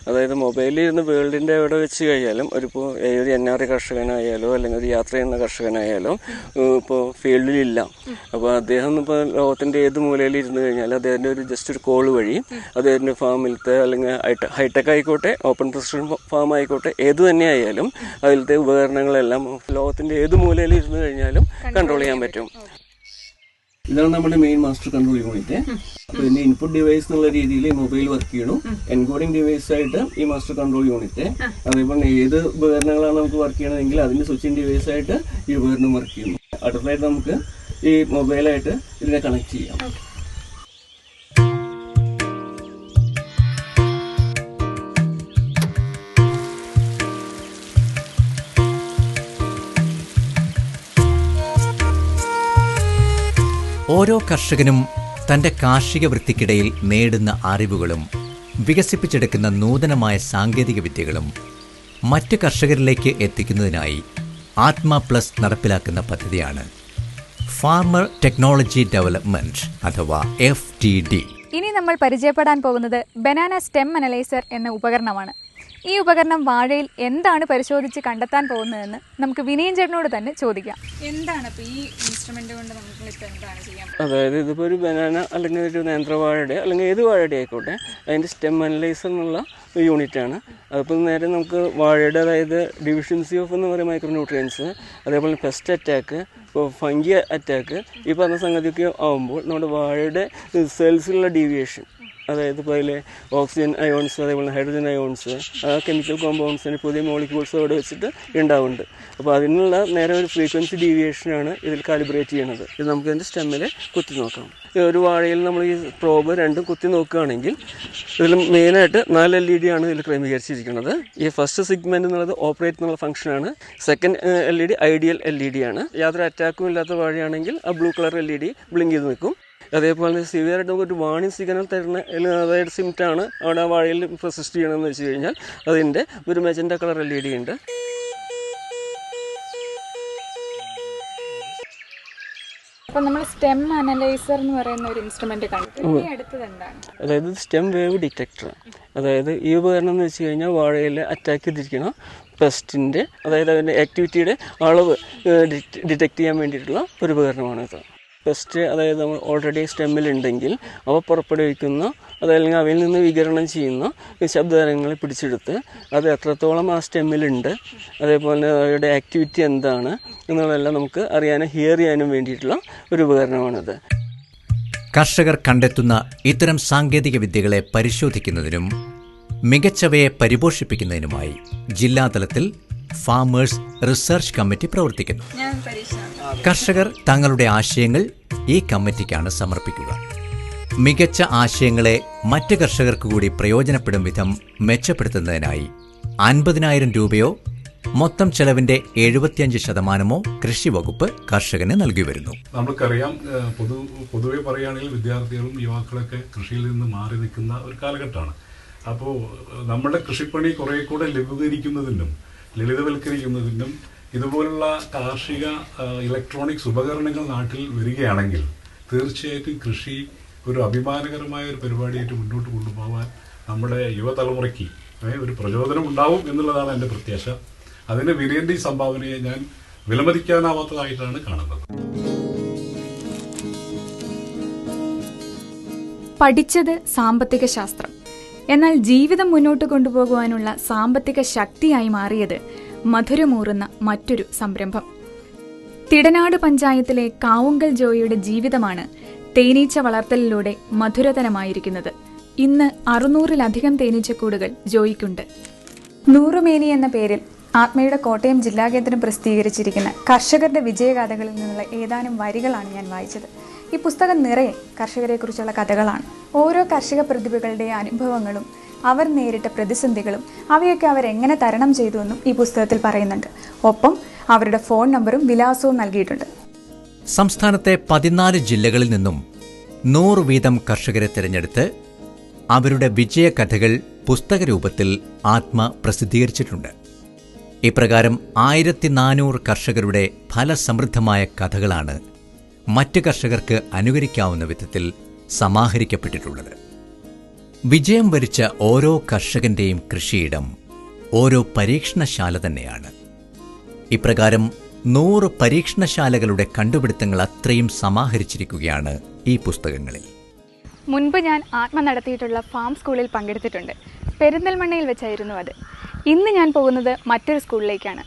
അതായത് മൊബൈലിൽ ഇരുന്ന് വേൾഡിൻ്റെ എവിടെ വെച്ച് കഴിഞ്ഞാലും ഒരു NRI കർഷകനായാലോ അല്ലെങ്കിൽ ഒരു യാത്ര ചെയ്യുന്ന കർഷകനായാലോ ഇപ്പോൾ ഫീൽഡിലില്ല. അപ്പോൾ അദ്ദേഹം ഇപ്പോൾ ലോകത്തിൻ്റെ ഏത് മൂലയിൽ ഇരുന്ന് കഴിഞ്ഞാൽ അദ്ദേഹത്തിൻ്റെ ഒരു ജസ്റ്റ് ഒരു കോൾ വഴി അദ്ദേഹത്തിൻ്റെ ഫാമിലത്തെ അല്ലെങ്കിൽ ഹൈടെക് ആയിക്കോട്ടെ, ഓപ്പൺ പ്രൊസഷൻ ഫാം ആയിക്കോട്ടെ, ഏത് തന്നെ ആയാലും അതിലത്തെ ഉപകരണങ്ങളെല്ലാം ലോകത്തിന്റെ ഏത് മൂലയിൽ ഇരുന്ന് കഴിഞ്ഞാലും കൺട്രോൾ ചെയ്യാൻ പറ്റും. ഇതാണ് നമ്മുടെ മെയിൻ മാസ്റ്റർ കൺട്രോൾ യൂണിറ്റ്. അപ്പോൾ ഇതിന്റെ ഇൻപുട്ട് ഡിവൈസ് എന്നുള്ള രീതിയിൽ മൊബൈൽ വർക്ക് ചെയ്യണം. എൻകോഡിംഗ് ഡിവൈസ് ആയിട്ട് ഈ മാസ്റ്റർ കൺട്രോൾ യൂണിറ്റ്, അതേപോലെ ഏത് ഉപകരണങ്ങളാണ് നമുക്ക് വർക്ക് ചെയ്യണമെങ്കിൽ അതിന്റെ സ്വിച്ചിങ് ഡിവൈസ് ആയിട്ട് ഈ ഉപകരണം വർക്ക് ചെയ്യുന്നു. അടുത്തതായിട്ട് നമുക്ക് ഈ മൊബൈലായിട്ട് ഇതിനെ കണക്ട് ചെയ്യാം. ഓരോ കർഷകനും തന്റെ കാർഷിക വൃത്തിക്കിടയിൽ നേടുന്ന അറിവുകളും വികസിപ്പിച്ചെടുക്കുന്ന നൂതനമായ സാങ്കേതിക വിദ്യകളും മറ്റ് കർഷകരിലേക്ക് എത്തിക്കുന്നതിനായി ആത്മ പ്ലസ് നടപ്പിലാക്കുന്ന പദ്ധതിയാണ് ഫാർമർ ടെക്നോളജി ഡെവലപ്മെന്റ് അഥവാ FTD. ഇനി നമ്മൾ പരിചയപ്പെടാൻ പോകുന്നത് ബനാന സ്റ്റെം അനലൈസർ എന്ന ഉപകരണമാണ്. ഈ ഉപകരണം വാഴയിൽ എന്താണ് പരിശോധിച്ച് കണ്ടെത്താൻ പോകുന്നതെന്ന് നമുക്ക് വിനയൻ ചേട്ടനോട് തന്നെ ചോദിക്കാം. എന്താണ് ഇപ്പോൾ ഈ ഇൻസ്ട്രുമെന്റ് കൊണ്ട് നമുക്ക് ഇപ്പോൾ എന്താണ് ചെയ്യാൻ? അതായത് ഇതിപ്പോൾ ഒരു ബനാന അല്ലെങ്കിൽ ഒരു നേന്ത്രവാഴയുടെ അല്ലെങ്കിൽ ഏത് വാഴയുടെ ആയിക്കോട്ടെ, അതിൻ്റെ സ്റ്റെം അനലൈസർ എന്നുള്ള യൂണിറ്റാണ്. അതിപ്പോൾ നേരെ നമുക്ക് വാഴയുടെ, അതായത് ഡിവിഷൻസി ഓഫ് എന്ന് പറയുന്ന മൈക്രോ ന്യൂട്രിയൻസ്, അതേപോലെ പെസ്റ്റ് അറ്റാക്ക്, ഇപ്പോൾ ഫംഗി അറ്റാക്ക്, ഈ പറഞ്ഞ സംഗതിയൊക്കെ ആകുമ്പോൾ നമ്മുടെ വാഴയുടെ സെൽസിലുള്ള ഡീവിയേഷൻ, അതായത് ഇപ്പോൾ അതിലെ ഓക്സിജൻ അയോൺസ് അതേപോലെ ഹൈഡ്രജൻ അയോൺസ്, ആ കെമിക്കൽ കോമ്പൗണ്ട്സിന് പുതിയ മോളിക്യൂൾസ് അവിടെ വെച്ചിട്ട് ഉണ്ടാവുന്നുണ്ട്. അപ്പോൾ അതിനുള്ള നേരെ ഒരു ഫ്രീക്വൻസി ഡീവിയേഷനാണ് ഇതിൽ കാലിബ്രേറ്റ് ചെയ്യണത്. ഇത് നമുക്ക് ഇതിൻ്റെ സ്റ്റെമ്മിൽ കുത്തി നോക്കാം. ഒരു വാഴയിൽ നമ്മൾ ഈ പ്രോബ് രണ്ടും കുത്തി നോക്കുകയാണെങ്കിൽ ഇതിൽ മെയിനായിട്ട് 4 LED ആണ് ഇതിൽ ക്രമീകരിച്ചിരിക്കുന്നത്. ഈ ഫസ്റ്റ് സിഗ്മെൻറ്റ് എന്നുള്ളത് ഓപ്പറേറ്റ് എന്നുള്ള ഫംഗ്ഷനാണ്. സെക്കൻഡ് LED ഐഡിയൽ LED ആണ്. യാതൊരു അറ്റാക്കും ഇല്ലാത്ത വാഴയാണെങ്കിൽ ആ ബ്ലൂ കളർ LED ബ്ലിങ്ക് ചെയ്ത് നിൽക്കും. അതേപോലെ സിവിയറായിട്ട് നമുക്കൊരു വാണിംഗ് സിഗ്നൽ തരുന്ന, അതായത് സിംറ്റാണ് അവിടെ ആ വാഴയിൽ പ്രസിസ്റ്റ് ചെയ്യണമെന്ന് വെച്ച് കഴിഞ്ഞാൽ അതിൻ്റെ ഒരു മെജൻഡ കളർ LED ഉണ്ട്. അപ്പോൾ നമ്മൾ സ്റ്റെം അനലൈസർ എന്ന് പറയുന്ന ഒരു ഇൻസ്ട്രുമെന്റ് കണ്ടു. ഈ അടുത്തത് എന്താണ്? അതായത് സ്റ്റെം വേവ് ഡിറ്റക്ടർ. അതായത് ഈ ഉപകരണം എന്ന് വെച്ച് കഴിഞ്ഞാൽ വാഴയിൽ അറ്റാക്ക് ചെയ്തിരിക്കുന്ന പെസ്റ്റിൻ്റെ, അതായത് അതിൻ്റെ ആക്ടിവിറ്റിയുടെ അളവ് ഡിറ്റക്ട് ചെയ്യാൻ വേണ്ടിയിട്ടുള്ള ഒരു ഉപകരണമാണിത്. പെസ്റ്റ് അതായത് നമ്മൾ ഓൾറെഡി സ്റ്റെമ്മിലുണ്ടെങ്കിൽ അവ പുറപ്പെടുവിക്കുന്ന അതല്ലെങ്കിൽ അവയിൽ നിന്ന് വികിരണം ചെയ്യുന്ന ശബ്ദതരങ്ങളെ പിടിച്ചെടുത്ത് അത് എത്രത്തോളം ആ സ്റ്റെമ്മിലുണ്ട്, അതേപോലെ അവയുടെ ആക്ടിവിറ്റി എന്താണ് എന്നുള്ളതെല്ലാം നമുക്ക് അറിയാനും ഹിയർ ചെയ്യാനും വേണ്ടിയിട്ടുള്ള ഒരു ഉപകരണമാണിത്. കർഷകർ കണ്ടെത്തുന്ന ഇത്തരം സാങ്കേതിക വിദ്യകളെ പരിശോധിക്കുന്നതിനും മികച്ചവയെ പരിപോഷിപ്പിക്കുന്നതിനുമായി ജില്ലാതലത്തിൽ ഫാമേഴ്സ് റിസർച്ച് കമ്മിറ്റി പ്രവർത്തിക്കുന്നു. കർഷകർ തങ്ങളുടെ ആശയങ്ങൾ ഈ കമ്മിറ്റിക്കാണ് സമർപ്പിക്കുക. മികച്ച ആശയങ്ങളെ മറ്റ് കർഷകർക്ക് കൂടി പ്രയോജനപ്പെടും വിധം മെച്ചപ്പെടുത്തുന്നതിനായി 50,000 രൂപയോ മൊത്തം ചെലവിന്റെ 75% കൃഷി വകുപ്പ് കർഷകന് നൽകി വരുന്നു. നമുക്കറിയാം, പൊതുവെ പറയുകയാണെങ്കിൽ വിദ്യാർത്ഥികളും യുവാക്കളൊക്കെ കൃഷിയിൽ നിന്ന് മാറി നിൽക്കുന്ന ഒരു കാലഘട്ടമാണ്. അപ്പോൾ നമ്മുടെ കൃഷിപ്പണി കുറേ കൂടെ ലഘൂകരിക്കുന്നതിനും ലളിതവൽക്കരിക്കുന്നതിനും ഇതുപോലുള്ള കാർഷിക ഇലക്ട്രോണിക്സ് ഉപകരണങ്ങൾ നാട്ടിൽ വരികയാണെങ്കിൽ തീർച്ചയായിട്ടും കൃഷി ഒരു അഭിമാനകരമായ ഒരു പരിപാടിയായിട്ട് മുന്നോട്ട് കൊണ്ടുപോകാൻ നമ്മുടെ യുവതലമുറയ്ക്ക് ഒരു പ്രചോദനം ഉണ്ടാവും എന്നുള്ളതാണ് എൻ്റെ പ്രത്യാശ. അതിന് വിനയന്റെ സംഭാവനയെ ഞാൻ വിലമതിക്കാനാവാത്തതായിട്ടാണ് കാണുന്നത്. പഠിച്ചത് സാമ്പത്തിക ശാസ്ത്രം, എന്നാൽ ജീവിതം മുന്നോട്ട് കൊണ്ടുപോകുവാനുള്ള സാമ്പത്തിക ശക്തിയായി മാറിയത് മധുരമൂറുന്ന മറ്റൊരു സംരംഭം. തിടനാട് പഞ്ചായത്തിലെ കാവുങ്കൽ ജോയിയുടെ ജീവിതമാണ് തേനീച്ച വളർത്തലിലൂടെ മധുരതരമായിരിക്കുന്നത്. ഇന്ന് 600-ലധികം തേനീച്ചക്കൂടുകൾ ജോയിക്കുണ്ട്. നൂറുമേനി എന്ന പേരിൽ ആത്മയുടെ കോട്ടയം ജില്ലാ കേന്ദ്രം പ്രസിദ്ധീകരിച്ചിരിക്കുന്ന കർഷകരുടെ വിജയഗാഥകളിൽ നിന്നുള്ള ഏതാനും വരികളാണ് ഞാൻ വായിച്ചത്. ഈ പുസ്തകം നിറയെ കർഷകരെക്കുറിച്ചുള്ള കഥകളാണ്. ഓരോ കർഷക പ്രതിഭകളുടെ അനുഭവങ്ങളും അവർ നേരിട്ട പ്രതിസന്ധികളും അവയൊക്കെ അവരെങ്ങനെ തരണം ചെയ്തു എന്നും ഈ പുസ്തകത്തിൽ പറയുന്നുണ്ട്. ഒപ്പം അവരുടെ ഫോൺ നമ്പറും വിലാസവും നൽകിയിട്ടുണ്ട്. സംസ്ഥാനത്തെ 14 ജില്ലകളിൽ നിന്നും 100 വീതം കർഷകരെ തിരഞ്ഞെടുത്ത് അവരുടെ വിജയകഥകൾ പുസ്തകരൂപത്തിൽ ആത്മ പ്രസിദ്ധീകരിച്ചിട്ടുണ്ട്. ഇപ്രകാരം 1400 കർഷകരുടെ ഫലസമൃദ്ധമായ കഥകളാണ് മറ്റ് കർഷകർക്ക് അനുകരിക്കാവുന്ന വിധത്തിൽ സമാഹരിക്കപ്പെട്ടിട്ടുള്ളത്. വിജയം വരിച്ച ഓരോ കർഷകന്റെയും കൃഷിയിടം ഓരോ പരീക്ഷണശാല തന്നെയാണ്. ഇപ്രകാരം 100 പരീക്ഷണശാലകളുടെ കണ്ടുപിടുത്തങ്ങൾ അത്രയും സമാഹരിച്ചിരിക്കുകയാണ് ഈ പുസ്തകങ്ങളിൽ. മുൻപ് ഞാൻ ആത്മ നടത്തിയിട്ടുള്ള ഫാം സ്കൂളിൽ പങ്കെടുത്തിട്ടുണ്ട്. പെരിന്തൽമണ്ണയിൽ വെച്ചായിരുന്നു അത്. ഇന്ന് ഞാൻ പോകുന്നത് മറ്റൊരു സ്കൂളിലേക്കാണ്,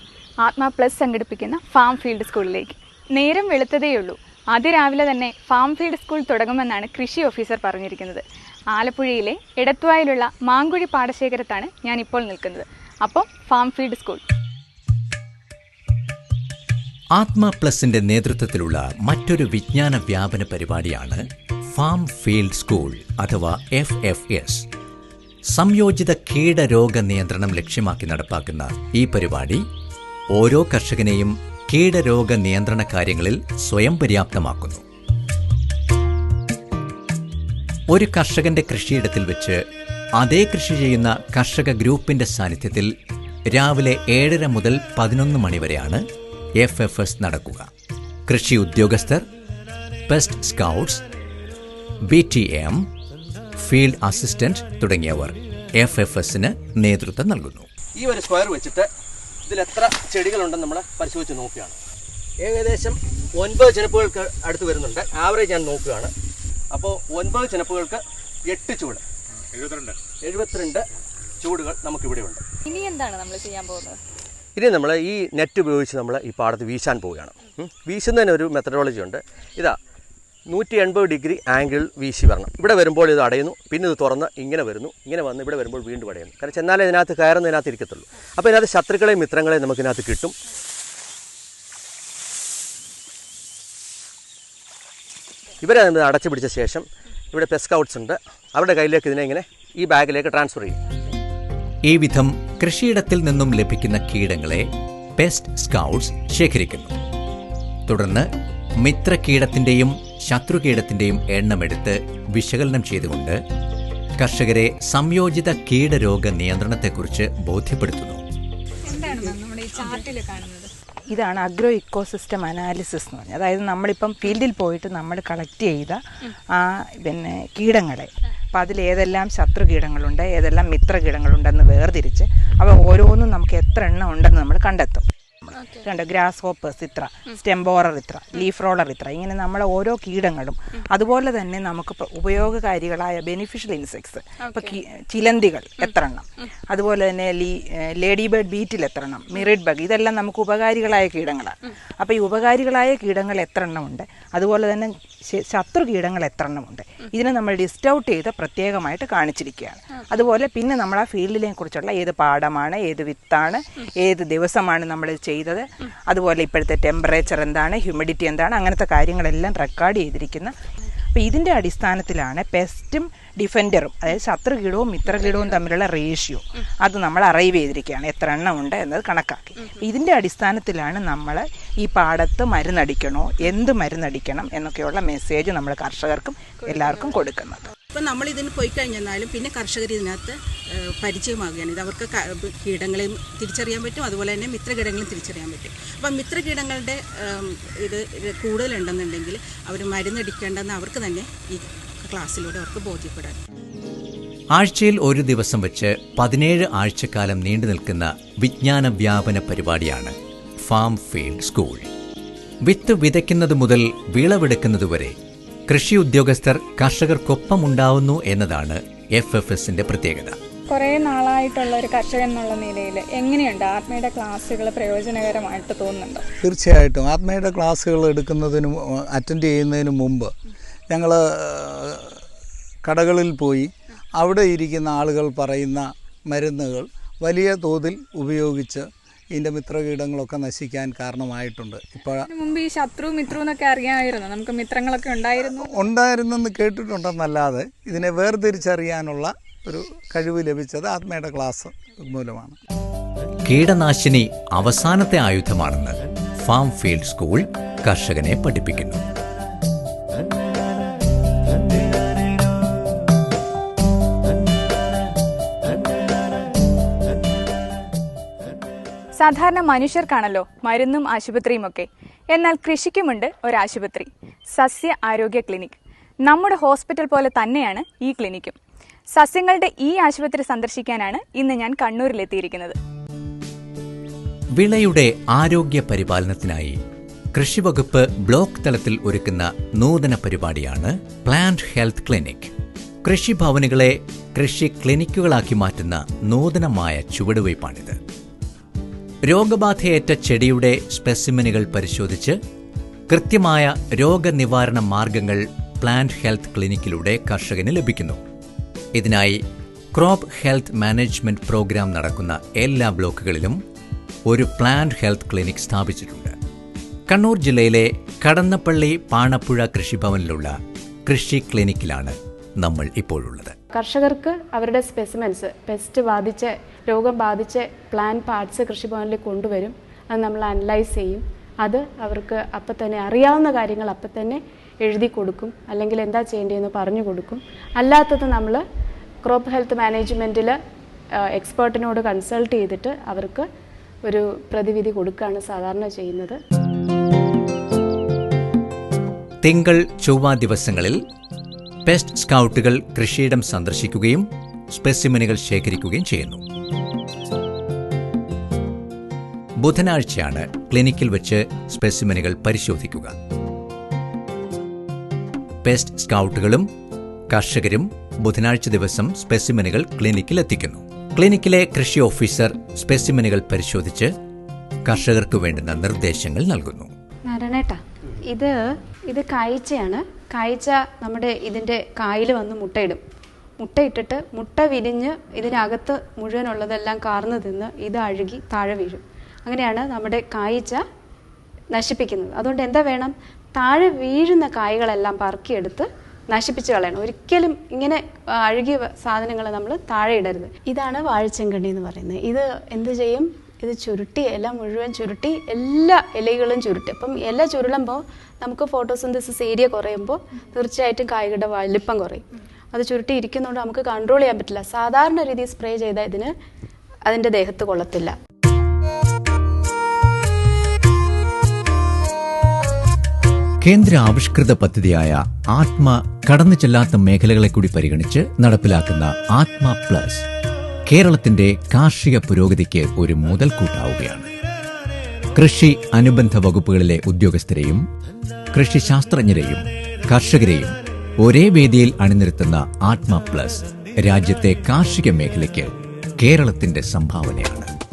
ആത്മ പ്ലസ് സംഘടിപ്പിക്കുന്ന ഫാം ഫീൽഡ് സ്കൂളിലേക്ക്. നേരം വെളുത്തതേയുള്ളൂ. അതിരാവിലെ തന്നെ ഫാം ഫീൽഡ് സ്കൂൾ തുടങ്ങുമെന്നാണ് കൃഷി ഓഫീസർ പറഞ്ഞിരിക്കുന്നത്. ആലപ്പുഴയിലെ എടത്വായിലുള്ള മാങ്കുഴി പാടശേഖരത്താണ് ഞാൻ ഇപ്പോൾ നിൽക്കുന്നത്. അപ്പോൾ ഫാം ഫീൽഡ് സ്കൂൾ. ആത്മ പ്ലസിന്റെ നേതൃത്വത്തിലുള്ള മറ്റൊരു വിജ്ഞാന വ്യാപന പരിപാടിയാണ് ഫാം ഫീൽഡ് സ്കൂൾ അഥവാ FFS. സംയോജിത കീടരോഗ നിയന്ത്രണം ലക്ഷ്യമാക്കി നടപ്പാക്കുന്ന ഈ പരിപാടി ഓരോ കർഷകനെയും കീടരോഗ നിയന്ത്രണ കാര്യങ്ങളിൽ സ്വയം പര്യാപ്തമാക്കുന്നു. ഒരു കർഷകന്റെ കൃഷിയിടത്തിൽ വെച്ച് അതേ കൃഷി ചെയ്യുന്ന കർഷക ഗ്രൂപ്പിന്റെ സാന്നിധ്യത്തിൽ രാവിലെ 7:30 മുതൽ 11 മണി വരെയാണ് FFS നടക്കുക. കൃഷി ഉദ്യോഗസ്ഥർ, pest scouts, BTM, field assistant തുടങ്ങിയവർ FFSന് നേതൃത്വം നൽകുന്നു. ഈ ഒരു സ്ക്വയർ വെച്ചിട്ട് ഇതിൽ എത്ര ചെടികളുണ്ടെന്ന് നമ്മൾ പരിശോധിച്ച് നോക്കുകയാണ്. ഏകദേശം 9 ചെനപ്പുകൾക്ക് അടുത്ത് വരുന്നുണ്ട്. ആവറേജ് ഞാൻ നോക്കുകയാണ്. അപ്പോൾ 9 ചെനപ്പുകൾക്ക് 8 ചൂട്, 72 ചൂടുകൾ നമുക്കിവിടെ ഉണ്ട്. ഇനി എന്താണ് നമ്മൾ ചെയ്യാൻ പോകുന്നത്? ഇനി നമ്മൾ ഈ നെറ്റ് ഉപയോഗിച്ച് നമ്മൾ ഈ പാടത്ത് വീശാൻ പോവുകയാണ്. വീശുന്നതിന് ഒരു മെത്തഡോളജി ഉണ്ട്. ഇതാ 180 ഡിഗ്രി ആംഗിൾ വീശി വരണം. ഇവിടെ വരുമ്പോൾ ഇത് അടയുന്നു, പിന്നെ ഇത് തുറന്ന് ഇങ്ങനെ വരുന്നു, ഇങ്ങനെ വന്ന് ഇവിടെ വരുമ്പോൾ വീണ്ടും അടയുന്നു. കാരണം എന്നാലേ ഇതിനകത്ത് കയറുന്നതിനകത്ത് ഇരിക്കത്തുള്ളൂ. അപ്പോൾ ഇതിനകത്ത് ശത്രുക്കളെയും മിത്രങ്ങളെയും നമുക്കിതിനകത്ത് കിട്ടും. ഇവരെ നമ്മൾ അടച്ചു പിടിച്ച ശേഷം ഇവിടെ പെസ്റ്റ് സ്കൗട്ട്സ് ഉണ്ട്. അവരുടെ കയ്യിലേക്ക് ഇതിനെ ഇങ്ങനെ ഈ ബാഗിലേക്ക് ട്രാൻസ്ഫർ ചെയ്യും. ഈ വിധം കൃഷിയിടത്തിൽ നിന്നും ലഭിക്കുന്ന കീടങ്ങളെ പെസ്റ്റ് സ്കൗട്ട്സ് ശേഖരിക്കുന്നു. തുടർന്ന് മിത്രകീടത്തിന്റെയും ശത്രുകീടത്തിന്റെയും എണ്ണമെടുത്ത് വിശകലനം ചെയ്തുകൊണ്ട് കർഷകരെ സംയോജിത കീടരോഗ നിയന്ത്രണത്തെക്കുറിച്ച് ബോധ്യപ്പെടുത്തുന്നു. എന്താണ് നമ്മുടെ ഈ ചാർട്ടിൽ കാണുന്നത്? ഇതാണ് അഗ്രോ ഇക്കോസിസ്റ്റം അനാലിസിസ് എന്ന് പറഞ്ഞാൽ. അതായത് നമ്മളിപ്പം ഫീൽഡിൽ പോയിട്ട് നമ്മൾ കളക്ട് ചെയ്ത ആ കീടങ്ങളെ, അപ്പോൾ അതിലേതെല്ലാം ശത്രു കീടങ്ങളുണ്ട്, ഏതെല്ലാം മിത്ര കീടങ്ങളുണ്ടെന്ന് വേർതിരിച്ച് അവ ഓരോന്നും നമുക്ക് എത്ര എണ്ണം ഉണ്ടെന്ന് നമ്മൾ കണ്ടെത്തും. കണ്ടോ, ഗ്രാസ് ഹോപ്പേഴ്സ് ഇത്ര, സ്റ്റെംബോറർ ഇത്ര, ലീഫ് റോളർ ഇത്ര, ഇങ്ങനെ നമ്മളെ ഓരോ കീടങ്ങളും. അതുപോലെ തന്നെ നമുക്ക് ഉപയോഗകാരികളായ ബെനിഫിഷ്യൽ ഇൻസെക്ട്സ്, ഇപ്പോൾ ചിലന്തികൾ എത്ര എണ്ണം, അതുപോലെ തന്നെ ലേഡി ബേർഡ് ബീറ്റിൽ എത്ര എണ്ണം, മിറിഡ് ബഗ്, ഇതെല്ലാം നമുക്ക് ഉപകാരികളായ കീടങ്ങളാണ്. അപ്പോൾ ഈ ഉപകാരികളായ കീടങ്ങൾ എത്ര എണ്ണമുണ്ട്, അതുപോലെ തന്നെ ശത്രു കീടങ്ങൾ എത്ര എണ്ണമുണ്ട്, ഇതിനെ നമ്മൾ ലിസ്റ്റ് ഔട്ട് ചെയ്ത് പ്രത്യേകമായിട്ട് കാണിച്ചിരിക്കുകയാണ്. അതുപോലെ പിന്നെ നമ്മൾ ആ ഫീൽഡിനെ കുറിച്ചുള്ള ഏത് പാടമാണ്, ഏത് വിത്താണ്, ഏത് ദിവസമാണ് നമ്മൾ ചെയ്തത്, അതുപോലെ ഇപ്പോഴത്തെ ടെമ്പറേച്ചർ എന്താണ്, ഹ്യൂമിഡിറ്റി എന്താണ്, അങ്ങനത്തെ കാര്യങ്ങളെല്ലാം റെക്കോർഡ് ചെയ്തിരിക്കുന്ന. അപ്പോൾ ഇതിൻ്റെ അടിസ്ഥാനത്തിലാണ് പെസ്റ്റും ഡിഫൻഡറും, അതായത് ശത്രുകീടവും മിത്രകീടവും തമ്മിലുള്ള റേഷ്യോ അത് നമ്മൾ അറൈവ് ചെയ്തിരിക്കുകയാണ്, എത്ര എണ്ണം ഉണ്ട് എന്നത് കണക്കാക്കി. ഇതിൻ്റെ അടിസ്ഥാനത്തിലാണ് നമ്മൾ ഈ പാടത്ത് മരുന്നടിക്കണോ, എന്ത് മരുന്നടിക്കണം എന്നൊക്കെയുള്ള മെസ്സേജ് നമ്മൾ കർഷകർക്കും എല്ലാവർക്കും കൊടുക്കുന്നത്. ഇപ്പം നമ്മൾ ഇതിന് പോയി കഴിഞ്ഞാലും പിന്നെ കർഷകർ ഇതിനകത്ത് പരിചയമാകുകയാണ്. ഇത് അവർക്ക് കീടങ്ങളെയും തിരിച്ചറിയാൻ പറ്റും, അതുപോലെ തന്നെ മിത്രകീടങ്ങളെയും തിരിച്ചറിയാൻ പറ്റും. അപ്പം മിത്രകീടങ്ങളുടെ ഇത് കൂടുതലുണ്ടെന്നുണ്ടെങ്കിൽ അവർ മരുന്നടിക്കേണ്ടെന്ന് അവർക്ക് തന്നെ ഈ ക്ലാസ്സിലൂടെ അവർക്ക് ബോധ്യപ്പെടാൻ. ആഴ്ചയിൽ ഒരു ദിവസം വെച്ച് 17 ആഴ്ചക്കാലം നീണ്ടു നിൽക്കുന്ന വിജ്ഞാന വ്യാപന പരിപാടിയാണ് ഫാം ഫീൽഡ് സ്കൂൾ. വിത്ത് വിതയ്ക്കുന്നത് മുതൽ വിളവെടുക്കുന്നതുവരെ കൃഷി ഉദ്യോഗസ്ഥർ കർഷകർക്കൊപ്പം ഉണ്ടാവുന്നു എന്നതാണ് FFSന്റെ പ്രത്യേകത. കുറേ നാളായിട്ടുള്ള ഒരു കർഷകൻ എന്നുള്ള നിലയിൽ എങ്ങനെയുണ്ട് ആത്മയുടെ ക്ലാസ്സുകൾ പ്രയോജനകരമായിട്ട് തോന്നുന്നുണ്ടോ? തീർച്ചയായിട്ടും ആത്മയുടെ ക്ലാസ്സുകൾ അറ്റൻഡ് ചെയ്യുന്നതിന് മുമ്പ് ഞങ്ങൾ കടകളിൽ പോയി അവിടെ ഇരിക്കുന്ന ആളുകൾ പറയുന്ന മരുന്നുകൾ വലിയ തോതിൽ ഉപയോഗിച്ച് ഇതിൻ്റെ മിത്രകീടങ്ങളൊക്കെ നശിക്കാൻ കാരണമായിട്ടുണ്ട്. ഇപ്പോൾ മുമ്പ് ഈ ശത്രു മിത്രു എന്നൊക്കെ അറിയാമായിരുന്നു, നമുക്ക് മിത്രങ്ങളൊക്കെ ഉണ്ടായിരുന്നെന്ന് കേട്ടിട്ടുണ്ടെന്നല്ലാതെ ഇതിനെ വേർതിരിച്ചറിയാനുള്ള ഒരു കഴിവ് ലഭിച്ചത് ആത്മയുടെ ക്ലാസ് മൂലമാണ്. കീടനാശിനി അവസാനത്തെ ആയുധമാണെന്ന് ഫാം ഫീൽഡ് സ്കൂൾ കർഷകനെ പഠിപ്പിക്കുന്നു. സാധാരണ മനുഷ്യർക്കാണല്ലോ മരുന്നും ആശുപത്രിയും ഒക്കെ. എന്നാൽ കൃഷിക്കുമുണ്ട് ഒരാശുപത്രി, സസ്യ ആരോഗ്യ ക്ലിനിക്. നമ്മുടെ ഹോസ്പിറ്റൽ പോലെ തന്നെയാണ് ഈ ക്ലിനിക്കും. സസ്യങ്ങളുടെ ഈ ആശുപത്രി സന്ദർശിക്കാനാണ് ഇന്ന് ഞാൻ കണ്ണൂരിലെത്തിയിരിക്കുന്നത്. വിളയുടെ ആരോഗ്യ പരിപാലനത്തിനായി കൃഷിവകുപ്പ് ബ്ലോക്ക് തലത്തിൽ ഒരുക്കുന്ന നൂതന പരിപാടിയാണ് പ്ലാന്റ് ഹെൽത്ത് ക്ലിനിക്. കൃഷിഭവനുകളെ കൃഷി ക്ലിനിക്കുകളാക്കി മാറ്റുന്ന നൂതനമായ ചുവടുവയ്പ്പാണിത്. രോഗബാധയേറ്റ ചെടിയുടെ സ്പെസിമെനുകൾ പരിശോധിച്ച് കൃത്യമായ രോഗനിവാരണ മാർഗങ്ങൾ പ്ലാന്റ് ഹെൽത്ത് ക്ലിനിക്കിലൂടെ കർഷകന് ലഭിക്കുന്നു. ഇതിനായി ക്രോപ്പ് ഹെൽത്ത് മാനേജ്മെന്റ് പ്രോഗ്രാം നടക്കുന്ന എല്ലാ ബ്ലോക്കുകളിലും ഒരു പ്ലാന്റ് ഹെൽത്ത് ക്ലിനിക് സ്ഥാപിച്ചിട്ടുണ്ട്. കണ്ണൂർ ജില്ലയിലെ കടന്നപ്പള്ളി പാണപ്പുഴ കൃഷിഭവനിലുള്ള കൃഷി ക്ലിനിക്കിലാണ് നമ്മൾ ഇപ്പോഴുള്ളത്. കർഷകർക്ക് അവരുടെ സ്പെസിമെൻസ് പെസ്റ്റ് ബാധിച്ച് രോഗം ബാധിച്ച് പ്ലാന്റ് പാർട്സ് കൃഷിഭവനിൽ കൊണ്ടുവരും. അത് നമ്മൾ അനലൈസ് ചെയ്യും. അത് അവർക്ക് അപ്പം തന്നെ അറിയാവുന്ന കാര്യങ്ങൾ അപ്പം തന്നെ എഴുതി കൊടുക്കും, അല്ലെങ്കിൽ എന്താ ചെയ്യേണ്ടതെന്ന് പറഞ്ഞു കൊടുക്കും. അല്ലാത്തത് നമ്മൾ ക്രോപ്പ് ഹെൽത്ത് മാനേജ്മെൻറ്റിൽ എക്സ്പേർട്ടിനോട് കൺസൾട്ട് ചെയ്തിട്ട് അവർക്ക് ഒരു പ്രതിവിധി കൊടുക്കുകയാണ് സാധാരണ ചെയ്യുന്നത്. തിങ്കൾ ചൊവ്വ ദിവസങ്ങളിൽ പെസ്റ്റ് സ്കൗട്ടുകൾ കൃഷിയിടം സന്ദർശിക്കുകയും സ്പെസിമെനുകൾ ശേഖരിക്കുകയും ചെയ്യുന്നു. ബുധനാഴ്ചയാണ് ക്ലിനിക്കിൽ വെച്ച് സ്പെസിമെനുകൾ പരിശോധിക്കുക. പെസ്റ്റ് സ്കൗട്ടുകളും കർഷകരും ബുധനാഴ്ച ദിവസം സ്പെസിമെനുകൾ ക്ലിനിക്കിൽ എത്തിക്കുന്നു. ക്ലിനിക്കിലെ കൃഷി ഓഫീസർ സ്പെസിമെനുകൾ പരിശോധിച്ച് കർഷകർക്ക് വേണ്ടുന്ന നിർദ്ദേശങ്ങൾ നൽകുന്നു. നാരായണേട്ടാ, ഇത് കായ്ച്ചയാണ്. കായ്ച്ച നമ്മുടെ ഇതിൻ്റെ കായിൽ വന്ന് മുട്ടയിടും. മുട്ടയിട്ടിട്ട് മുട്ട വിരിഞ്ഞ് ഇതിനകത്ത് മുഴുവനുള്ളതെല്ലാം കാർന്നു തിന്ന് ഇത് അഴുകി താഴെ വീഴും. അങ്ങനെയാണ് നമ്മുടെ കായ്ച്ച നശിപ്പിക്കുന്നത്. അതുകൊണ്ട് എന്താ വേണം, താഴെ വീഴുന്ന കായ്കളെല്ലാം പറക്കിയെടുത്ത് നശിപ്പിച്ച് കളയണം. ഒരിക്കലും ഇങ്ങനെ അഴുകിയ സാധനങ്ങൾ നമ്മൾ താഴെ ഇടരുത്. ഇതാണ് വാഴച്ചെങ്കണ്ണി എന്ന് പറയുന്നത്. ഇത് എന്ത് ചെയ്യും, ഇത് ചുരുട്ടി എല്ലാം മുഴുവൻ ചുരുട്ടി എല്ലാ ഇലകളും ചുരുട്ടി. അപ്പം ഇല ചുരുളുമ്പോൾ നമുക്ക് ഫോട്ടോസിന്തസിസ് ഏരിയ കുറയുമ്പോൾ തീർച്ചയായിട്ടും കായ്കളുടെ വലിപ്പം കുറയും. അത് ചുരുട്ടി ഇരിക്കുന്നതുകൊണ്ട് നമുക്ക് കൺട്രോൾ ചെയ്യാൻ പറ്റില്ല. സാധാരണ രീതിയിൽ സ്പ്രേ ചെയ്താൽ ഇതിന് അതിൻ്റെ ദേഹത്ത് കൊള്ളത്തില്ല. കേന്ദ്ര ആവിഷ്കൃത പദ്ധതിയായ ആത്മ കടന്നു ചെല്ലാത്ത മേഖലകളെ കൂടി പരിഗണിച്ച് നടപ്പിലാക്കുന്ന ആത്മ പ്ലസ് കേരളത്തിന്റെ കാർഷിക പുരോഗതിക്ക് ഒരു മുതൽക്കൂട്ടാവുകയാണ്. കൃഷി അനുബന്ധ വകുപ്പുകളിലെ ഉദ്യോഗസ്ഥരെയും കൃഷി ശാസ്ത്രജ്ഞരെയും കർഷകരെയും ഒരേ വേദിയിൽ അണിനിരത്തുന്ന ആത്മ പ്ലസ് രാജ്യത്തെ കാർഷിക മേഖലയ്ക്ക് കേരളത്തിന്റെ സംഭാവനയാണ്.